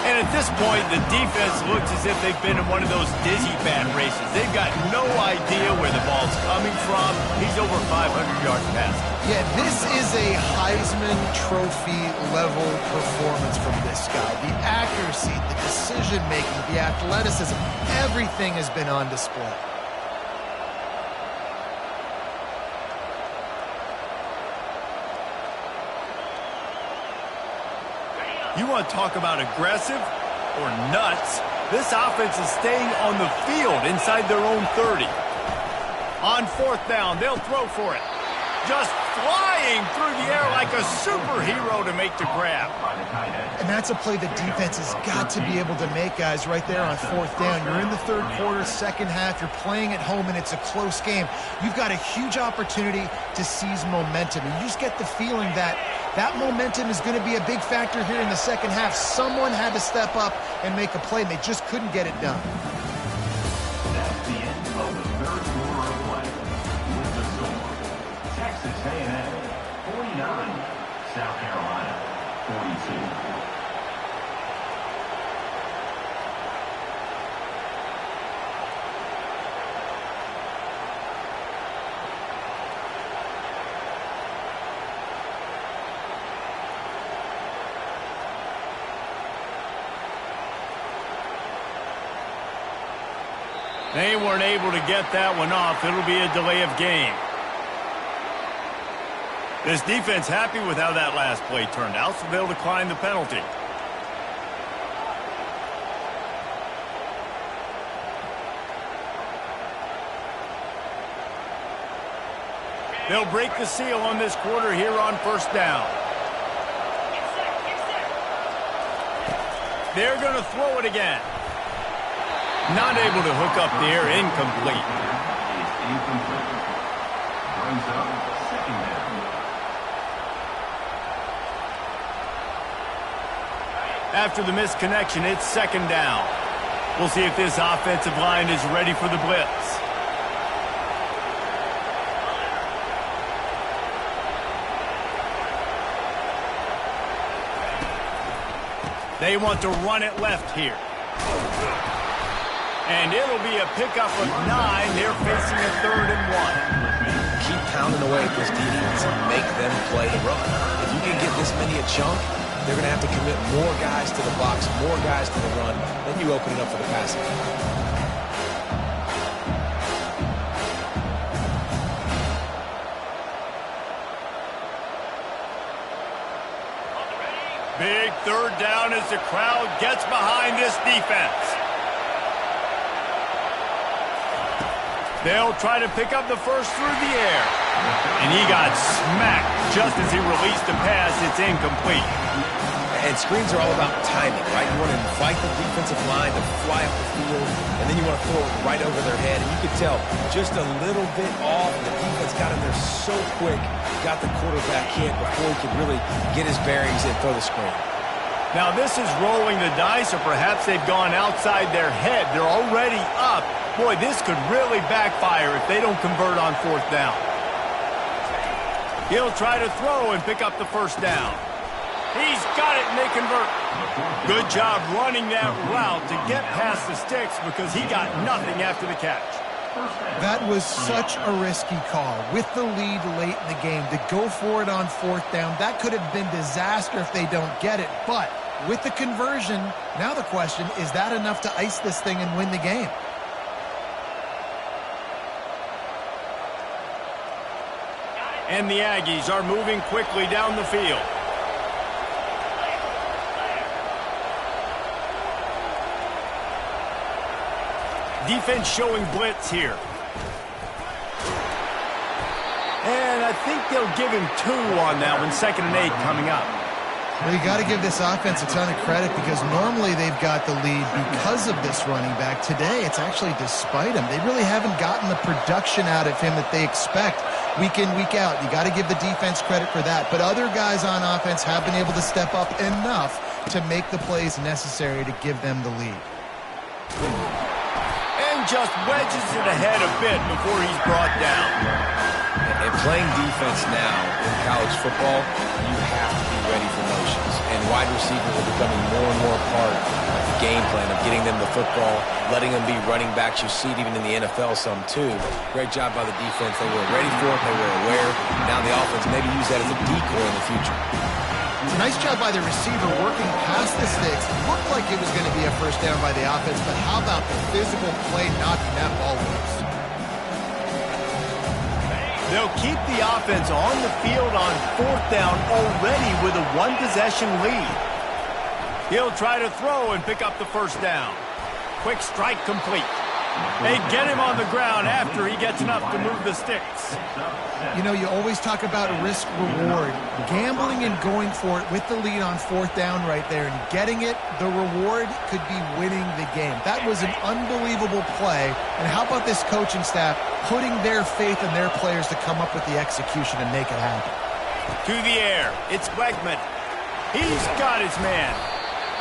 And at this point, the defense looks as if they've been in one of those dizzy bat races. They've got no idea where the ball's coming from. He's over 500 yards passing. Yeah, this is a Heisman Trophy level performance from this guy. The accuracy, the decision-making, the athleticism, everything has been on display. You want to talk about aggressive or nuts? This offense is staying on the field inside their own 30. On fourth down, they'll throw for it. Just flying through the air like a superhero to make the grab. And that's a play the defense has got to be able to make, guys, right there on fourth down. You're in the third quarter, second half. You're playing at home, and it's a close game. You've got a huge opportunity to seize momentum. And you just get the feeling that that momentum is going to be a big factor here in the second half. Someone had to step up and make a play, and they just couldn't get it done. That's the end of the third quarter of play. With the score, Texas A&M 49, South Carolina 42. They weren't able to get that one off. It'll be a delay of game. This defense happy with how that last play turned out, so they'll decline the penalty. They'll break the seal on this quarter here on first down. They're going to throw it again. Not able to hook up there, incomplete. It's incomplete. Brings up second down. After the missed connection, it's second down. We'll see if this offensive line is ready for the blitz. They want to run it left here. And it'll be a pickup of 9. They're facing a 3rd and 1. Keep pounding away at this defense and make them play and run. If you can get this many a chunk, they're going to have to commit more guys to the box, more guys to the run. Then you open it up for the passing. Big 3rd down as the crowd gets behind this defense. They'll try to pick up the first through the air. And he got smacked just as he released the pass. It's incomplete. And screens are all about timing, right? You want to invite the defensive line to fly up the field, and then you want to throw it right over their head. And you could tell just a little bit off. The defense got in there so quick, got the quarterback hit before he could really get his bearings and throw the screen. Now this is rolling the dice, or perhaps they've gone outside their head. They're already up. Boy, this could really backfire if they don't convert on 4th down. He'll try to throw and pick up the first down. He's got it, and they convert. Good job running that route to get past the sticks because he got nothing after the catch. That was such a risky call. With the lead late in the game, to go for it on 4th down, that could have been disaster if they don't get it. But with the conversion, now the question, is that enough to ice this thing and win the game? And the Aggies are moving quickly down the field. Defense showing blitz here. And I think they'll give him 2 on that one. 2nd and 8 coming up. Well, you got to give this offense a ton of credit because normally they've got the lead because of this running back. Today, it's actually despite him. They really haven't gotten the production out of him that they expect week in, week out. You got to give the defense credit for that. But other guys on offense have been able to step up enough to make the plays necessary to give them the lead. And just wedges it ahead a bit before he's brought down. And playing defense now in college football, you have to be ready for motions. And wide receivers are becoming more and more part of the game plan of getting them the football, letting them be running backs. You see it even in the NFL some too. Great job by the defense. They were ready for it. They were aware. Now the offense maybe use that as a decoy in the future. It's a nice job by the receiver working past the sticks. It looked like it was going to be a first down by the offense, but how about the physical play knocking that ball loose? They'll keep the offense on the field on 4th down already with a 1-possession lead. He'll try to throw and pick up the first down. Quick strike complete. They get him on the ground after he gets enough to move the sticks. You know, you always talk about risk-reward. Gambling and going for it with the lead on 4th down right there and getting it, the reward could be winning the game. That was an unbelievable play. And how about this coaching staff putting their faith in their players to come up with the execution and make it happen? To the air, it's Wegman. He's got his man.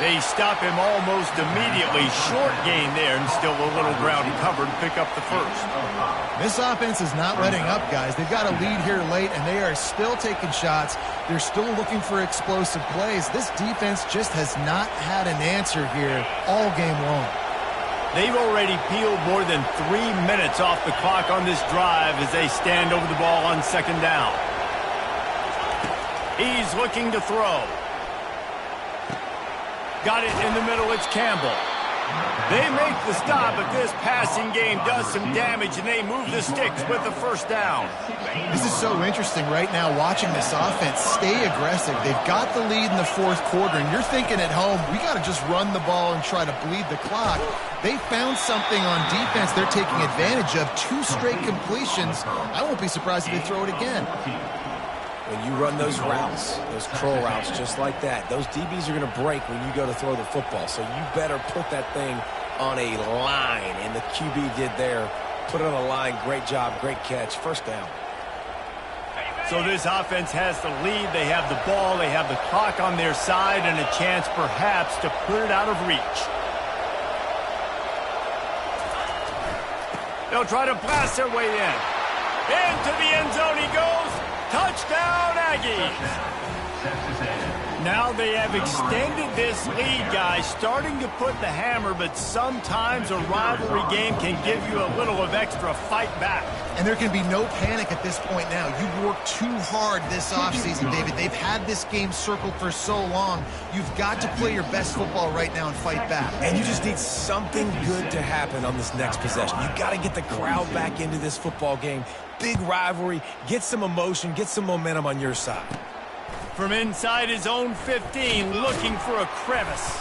They stop him almost immediately. Short gain there, and still a little ground covered to pick up the first. This offense is not letting up, guys. They've got a lead here late, and they are still taking shots. They're still looking for explosive plays. This defense just has not had an answer here all game long. They've already peeled more than 3 minutes off the clock on this drive as they stand over the ball on 2nd down. He's looking to throw. Got it in the middle, it's Campbell. They make the stop, but this passing game does some damage, and they move the sticks with the first down. This is so interesting right now, watching this offense stay aggressive. They've got the lead in the 4th quarter, and you're thinking at home, we got to just run the ball and try to bleed the clock. They found something on defense they're taking advantage of. 2 straight completions. I won't be surprised if they throw it again. When you run those routes, those curl routes just like that, those DBs are going to break when you go to throw the football. So you better put that thing on a line, and the QB did there. Put it on a line. Great job, great catch. First down. So this offense has the lead. They have the ball. They have the clock on their side and a chance perhaps to put it out of reach. They'll try to blast their way in. Into the end zone he goes. Touchdown, Aggies! Now they have extended this lead, guys, starting to put the hammer, but sometimes a rivalry game can give you a little of extra fight back. And there can be no panic at this point now. You've worked too hard this offseason, David. They've had this game circled for so long. You've got to play your best football right now and fight back. And you just need something good to happen on this next possession. You've got to get the crowd back into this football game. Big rivalry, get some emotion, get some momentum on your side. From inside his own 15, looking for a crevice.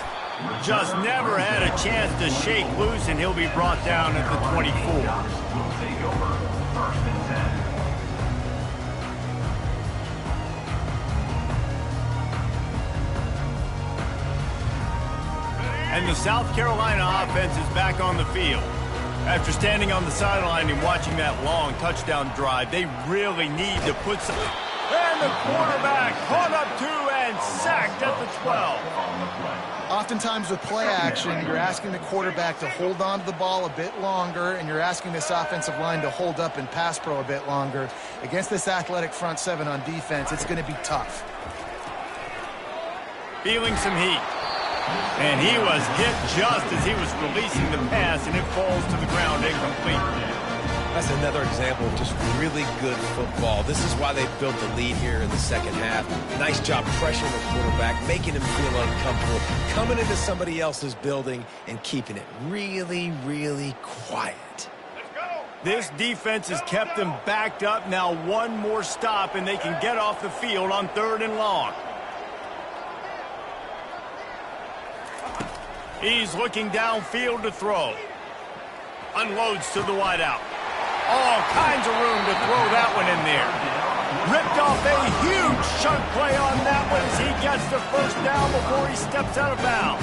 Just never had a chance to shake loose, and he'll be brought down at the 24. Will take over 1st and 10. And the South Carolina offense is back on the field. After standing on the sideline and watching that long touchdown drive, they really need to put some... And the quarterback caught up 2 and sacked at the 12. Oftentimes with play action, you're asking the quarterback to hold on to the ball a bit longer, and you're asking this offensive line to hold up in pass pro a bit longer. Against this athletic front 7 on defense, it's going to be tough. Feeling some heat. And he was hit just as he was releasing the pass, and it falls to the ground incomplete. That's another example of just really good football. This is why they built the lead here in the 2nd half. Nice job pressuring the quarterback, making him feel uncomfortable, coming into somebody else's building and keeping it really, really quiet. This defense has kept them backed up. Now one more stop, and they can get off the field on 3rd and long. He's looking downfield to throw. Unloads to the wideout. All kinds of room to throw that one in there. Ripped off a huge chunk play on that one as he gets the first down before he steps out of bounds.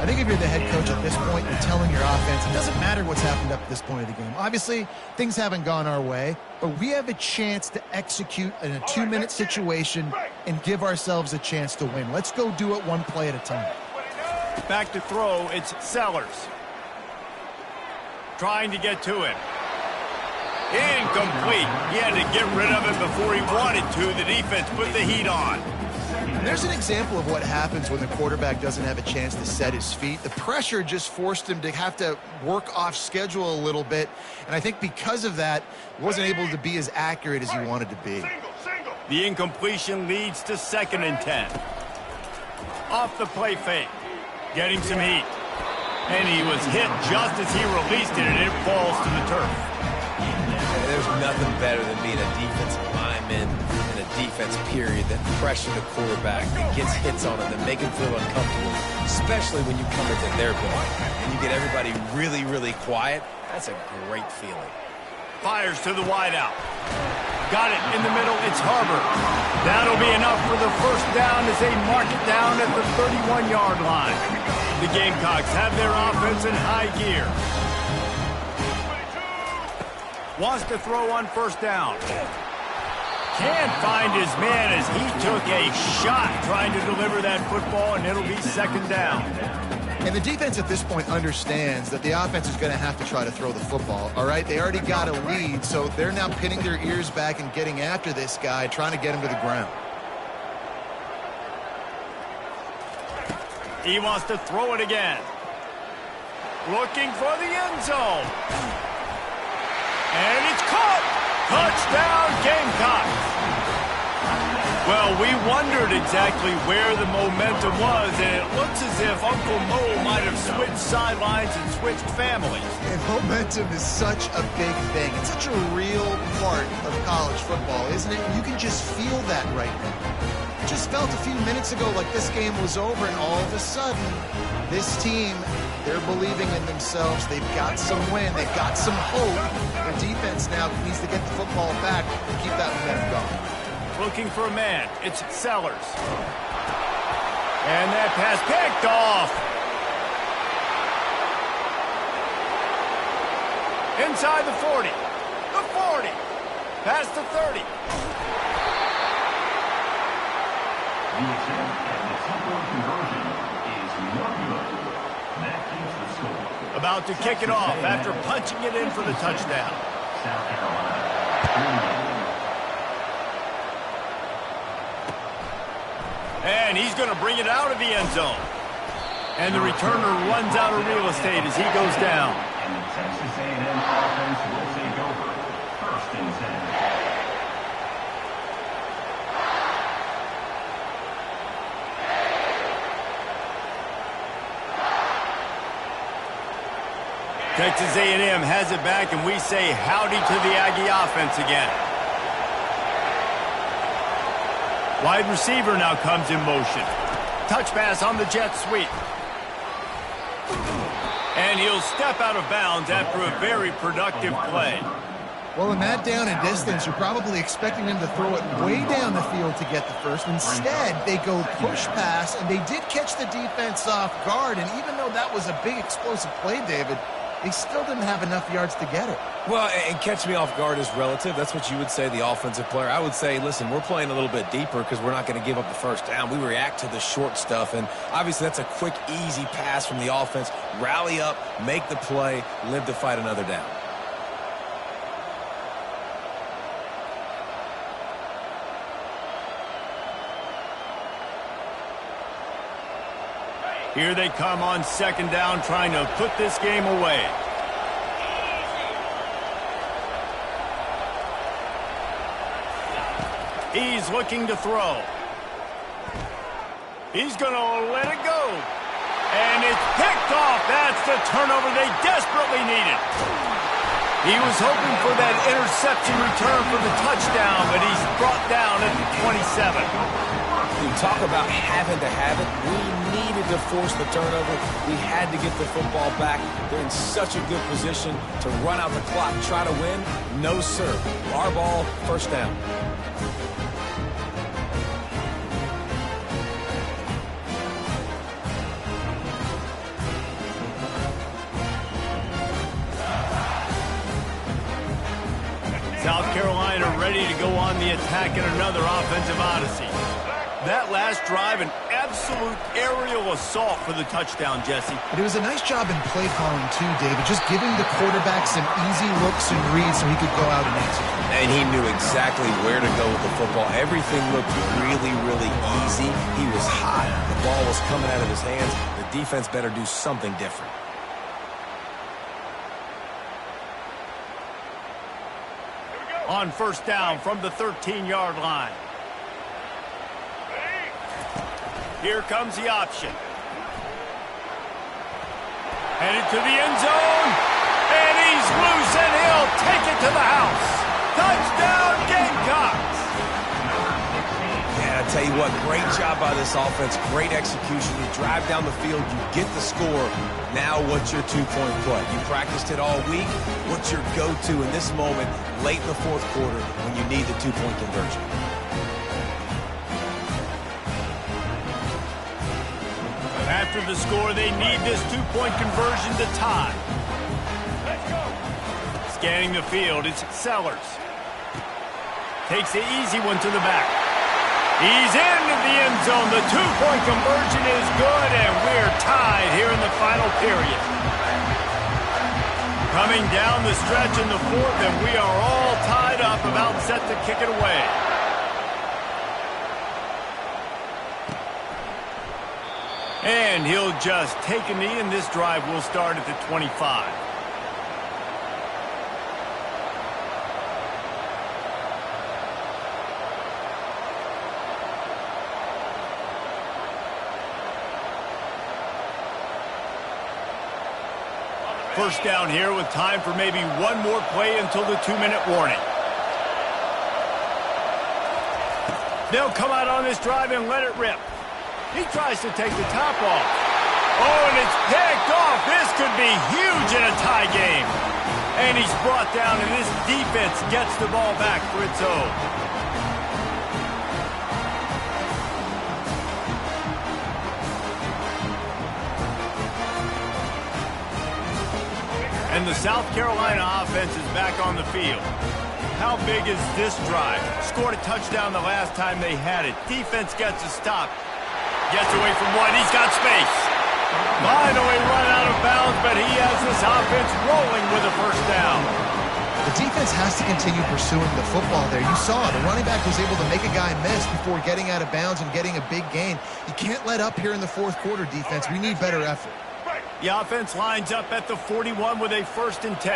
I think if you're the head coach at this point, you're telling your offense, it doesn't matter what's happened up to this point of the game. Obviously, things haven't gone our way, but we have a chance to execute in a 2-minute situation and give ourselves a chance to win. Let's go do it one play at a time. Back to throw, it's Sellers. Trying to get to him. Incomplete. He had to get rid of it before he wanted to. The defense put the heat on. And there's an example of what happens when the quarterback doesn't have a chance to set his feet. The pressure just forced him to have to work off schedule a little bit. And I think because of that, he wasn't able to be as accurate as he wanted to be. The incompletion leads to 2nd and 10. Off the play fake. Getting some heat. And he was hit just as he released it, and it falls to the turf. There's nothing better than being a defensive lineman and a defense, period, that pressure the quarterback, that gets hits on him, that make him feel uncomfortable, especially when you come into their building and you get everybody really, really quiet. That's a great feeling. Fires to the wideout. Got it in the middle. It's Harbor. That'll be enough for the first down as they mark it down at the 31-yard line. The Gamecocks have their offense in high gear. Wants to throw on first down. Can't find his man as he took a shot trying to deliver that football, and it'll be second down. And the defense at this point understands that the offense is going to have to try to throw the football, all right? They already got a lead, so they're now pinning their ears back and getting after this guy, trying to get him to the ground. He wants to throw it again. Looking for the end zone. And it's caught. Touchdown, Gamecocks. Well, we wondered exactly where the momentum was, and it looks as if Uncle Mo might have switched sidelines and switched families. And momentum is such a big thing. It's such a real part of college football, isn't it? You can just feel that right now. It just felt a few minutes ago like this game was over, and all of a sudden, this team, they're believing in themselves. They've got some wind. They've got some hope. Their defense now needs to get the football back and keep that momentum going. Looking for a man. It's Sellers. And that pass picked off. Inside the 40. The 40. Past the 30. The attempt at the two-point conversion is no good. That keeps the score. About to kick it off after punching it in for the touchdown. South Carolina. And he's going to bring it out of the end zone. And the returner runs out of real estate as he goes down. And the Texas A&M offense will take over. First and 10. Texas A&M has it back, and we say howdy to the Aggie offense again. Wide receiver now comes in motion. Touch pass on the jet sweep. And he'll step out of bounds after a very productive play. Well, in that down and distance, you're probably expecting them to throw it way down the field to get the first. Instead, they go push pass, and they did catch the defense off guard. And even though that was a big explosive play, David, they still didn't have enough yards to get it. Well, and catch me off guard is relative. That's what you would say, the offensive player. I would say, listen, we're playing a little bit deeper because we're not going to give up the first down. We react to the short stuff, and obviously that's a quick, easy pass from the offense. Rally up, make the play, live to fight another down. Here they come on second down, trying to put this game away. He's looking to throw. He's going to let it go. And it's picked off. That's the turnover they desperately needed. He was hoping for that interception return for the touchdown, but he's brought down at the 27. We talk about having to have it. We needed to force the turnover. We had to get the football back. They're in such a good position to run out the clock, try to win. No, sir. Our ball, first down. South Carolina ready to go on the attack in another offensive odyssey. That last drive, an absolute aerial assault for the touchdown, Jesse. But it was a nice job in play calling, too, David, just giving the quarterback some easy looks and reads so he could go out and answer. And he knew exactly where to go with the football. Everything looked really, really easy. He was hot. The ball was coming out of his hands. The defense better do something different. On first down from the 13-yard line. Here comes the option. Headed to the end zone. And he's loose, and he'll take it to the house. Touchdown, Gamecocks. I tell you what, great job by this offense, great execution. You drive down the field, you get the score. Now what's your two-point play? You practiced it all week. What's your go-to in this moment late in the fourth quarter when you need the two-point conversion? After the score, they need this two-point conversion to tie. Scanning the field, it's Sellers. Takes the easy one to the back. He's into the end zone. The two-point conversion is good, and we're tied here in the final period. Coming down the stretch in the fourth, and we are all tied up, about set to kick it away. And he'll just take a knee, and this drive will start at the 25. First down here with time for maybe one more play until the 2-minute warning. They'll come out on this drive and let it rip. He tries to take the top off. Oh, and it's picked off. This could be huge in a tie game. And he's brought down, and this defense gets the ball back for its own. And the South Carolina offense is back on the field. How big is this drive? Scored a touchdown the last time they had it. Defense gets a stop. Gets away from one. He's got space. Finally run out of bounds, but he has this offense rolling with a first down. The defense has to continue pursuing the football there. You saw the running back was able to make a guy miss before getting out of bounds and getting a big gain. You can't let up here in the fourth quarter, defense. We need better effort. The offense lines up at the 41 with a 1st and 10.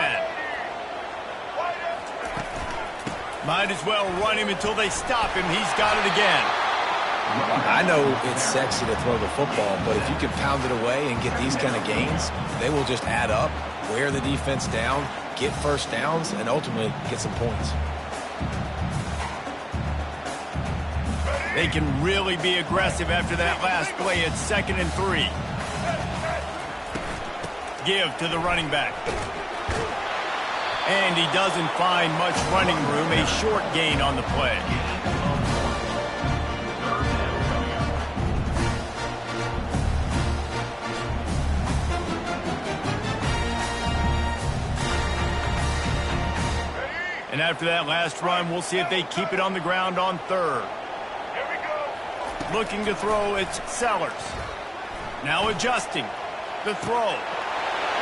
Might as well run him until they stop him. He's got it again. I know it's sexy to throw the football, but if you can pound it away and get these kind of gains, they will just add up, wear the defense down, get first downs, and ultimately get some points. They can really be aggressive after that last play. It's 2nd and 3. Give to the running back. And he doesn't find much running room. A short gain on the play. And after that last run, we'll see if they keep it on the ground on 3rd. Looking to throw, it's Sellers. Now adjusting. The throw.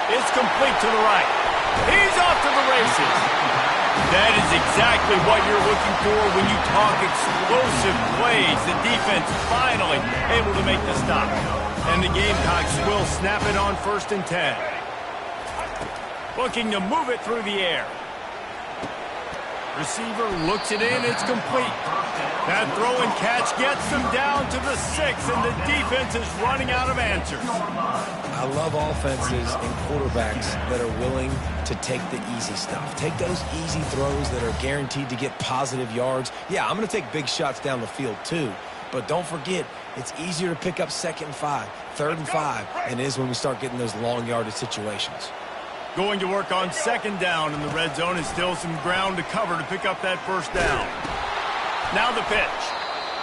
It's complete to the right. He's off to the races. That is exactly what you're looking for when you talk explosive plays. The defense finally able to make the stop. And the Gamecocks will snap it on 1st and 10. Looking to move it through the air. Receiver looks it in. It's complete. That throw and catch gets them down to the 6, and the defense is running out of answers. I love offenses and quarterbacks that are willing to take the easy stuff. Take those easy throws that are guaranteed to get positive yards. Yeah, I'm going to take big shots down the field too. But don't forget, it's easier to pick up 2nd and 5, 3rd and 5 than it is when we start getting those long yardage situations. Going to work on 2nd down in the red zone, is still some ground to cover to pick up that 1st down. Now the pitch.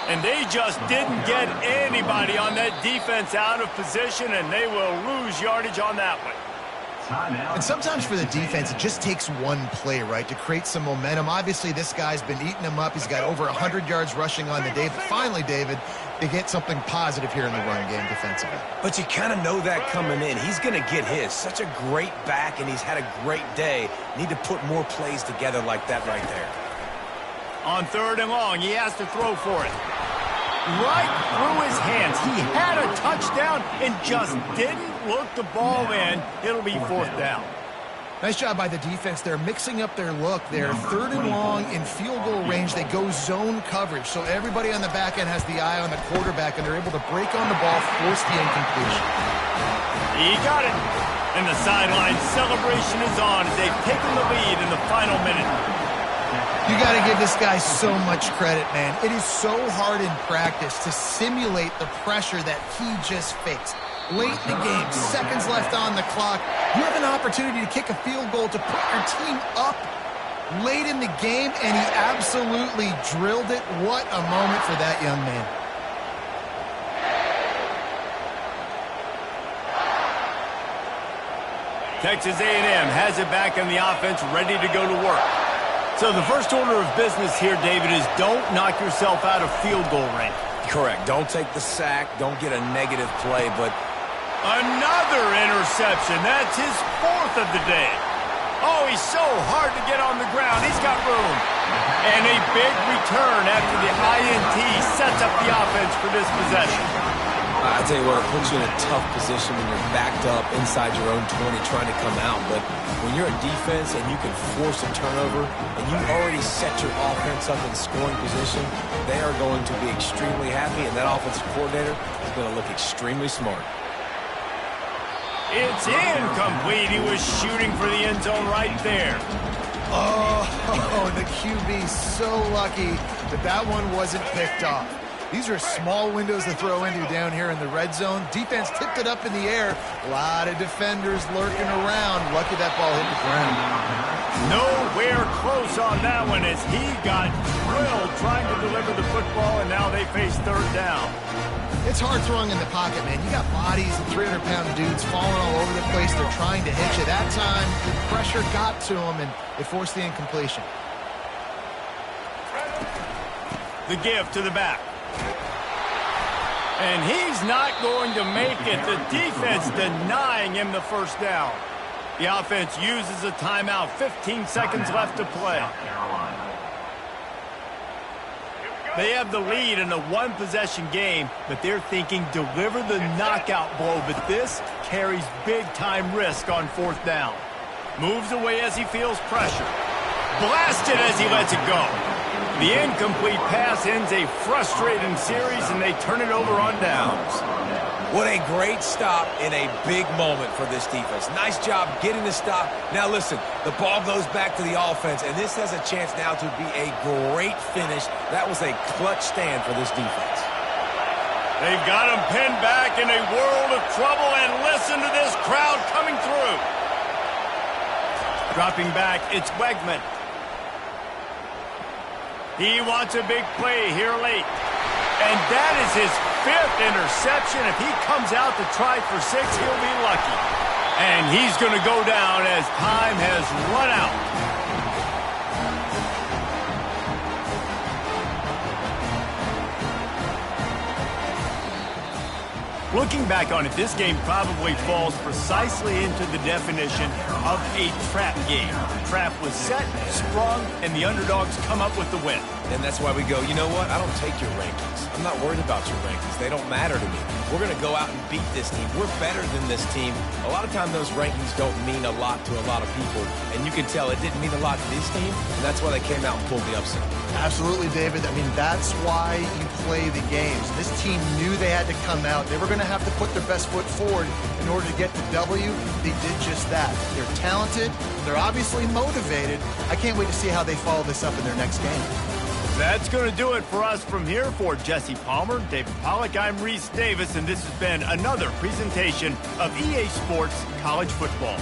And they just didn't get anybody on that defense out of position, and they will lose yardage on that one. And sometimes for the defense, it just takes one play, right, to create some momentum. Obviously, this guy's been eating them up. He's got over 100 yards rushing on the day. But finally, David, they get something positive here in the run game defensively. But you kind of know that coming in. He's going to get his. Such a great back, and he's had a great day. Need to put more plays together like that right there. On 3rd and long, he has to throw for it. Right through his hands. He had a touchdown and just didn't look the ball in. It'll be 4th down. Nice job by the defense. They're mixing up their look. They're 3rd and long in field goal range. They go zone coverage. So everybody on the back end has the eye on the quarterback, and they're able to break on the ball, force the incompletion. He got it. And the sideline celebration is on as they've taken the lead in the final minute. You got to give this guy so much credit, man. It is so hard in practice to simulate the pressure that he just faced. Late in the game, seconds left on the clock, you have an opportunity to kick a field goal to put your team up late in the game, and he absolutely drilled it. What a moment for that young man. Texas A&M has it back in the offense, ready to go to work. So the first order of business here, David, is don't knock yourself out of field goal range. Correct. Don't take the sack. Don't get a negative play, but... Another interception. That's his 4th of the day. Oh, he's so hard to get on the ground. He's got room. And a big return after the INT sets up the offense for this possession. I tell you what, it puts you in a tough position when you're backed up inside your own 20 trying to come out. But when you're a defense and you can force a turnover and you already set your offense up in scoring position, they are going to be extremely happy, and that offensive coordinator is going to look extremely smart. It's incomplete. He was shooting for the end zone right there. Oh, the QB so lucky that that one wasn't picked off. These are small windows to throw into down here in the red zone. Defense tipped it up in the air. A lot of defenders lurking around. Lucky that ball hit the ground. Nowhere close on that one as he got drilled trying to deliver the football, and now they face 3rd down. It's hard throwing in the pocket, man. You got bodies and 300-pound dudes falling all over the place. They're trying to hit you. That time, the pressure got to them, and it forced the incompletion. The give to the back. And he's not going to make it. The defense denying him the first down. The offense uses a timeout. 15 seconds left to play. They have the lead in a one-possession game, but they're thinking deliver the knockout blow. But this carries big-time risk on 4th down. Moves away as he feels pressure. Blasted as he lets it go. The incomplete pass ends a frustrating series, and they turn it over on downs. What a great stop in a big moment for this defense. Nice job getting the stop. Now listen, the ball goes back to the offense, and this has a chance now to be a great finish. That was a clutch stand for this defense. They've got him pinned back in a world of trouble, and listen to this crowd coming through. Dropping back, it's Wegman. He wants a big play here late. And that is his 5th interception. If he comes out to try for 6, he'll be lucky. And he's going to go down as time has run out. Looking back on it, this game probably falls precisely into the definition of a trap game. The trap was set, sprung, and the underdogs come up with the win. And that's why we go, you know what? I don't take your rankings. I'm not worried about your rankings. They don't matter to me. We're going to go out and beat this team. We're better than this team. A lot of times those rankings don't mean a lot to a lot of people. And you can tell it didn't mean a lot to this team. And that's why they came out and pulled the upset. Absolutely, David. I mean, that's why you play the games. This team knew they had to come out. They were going to have to put their best foot forward in order to get the W. They did just that. They're talented. They're obviously motivated. I can't wait to see how they follow this up in their next game. That's going to do it for us from here. For Jesse Palmer, David Pollack, I'm Reese Davis, and this has been another presentation of EA Sports College Football.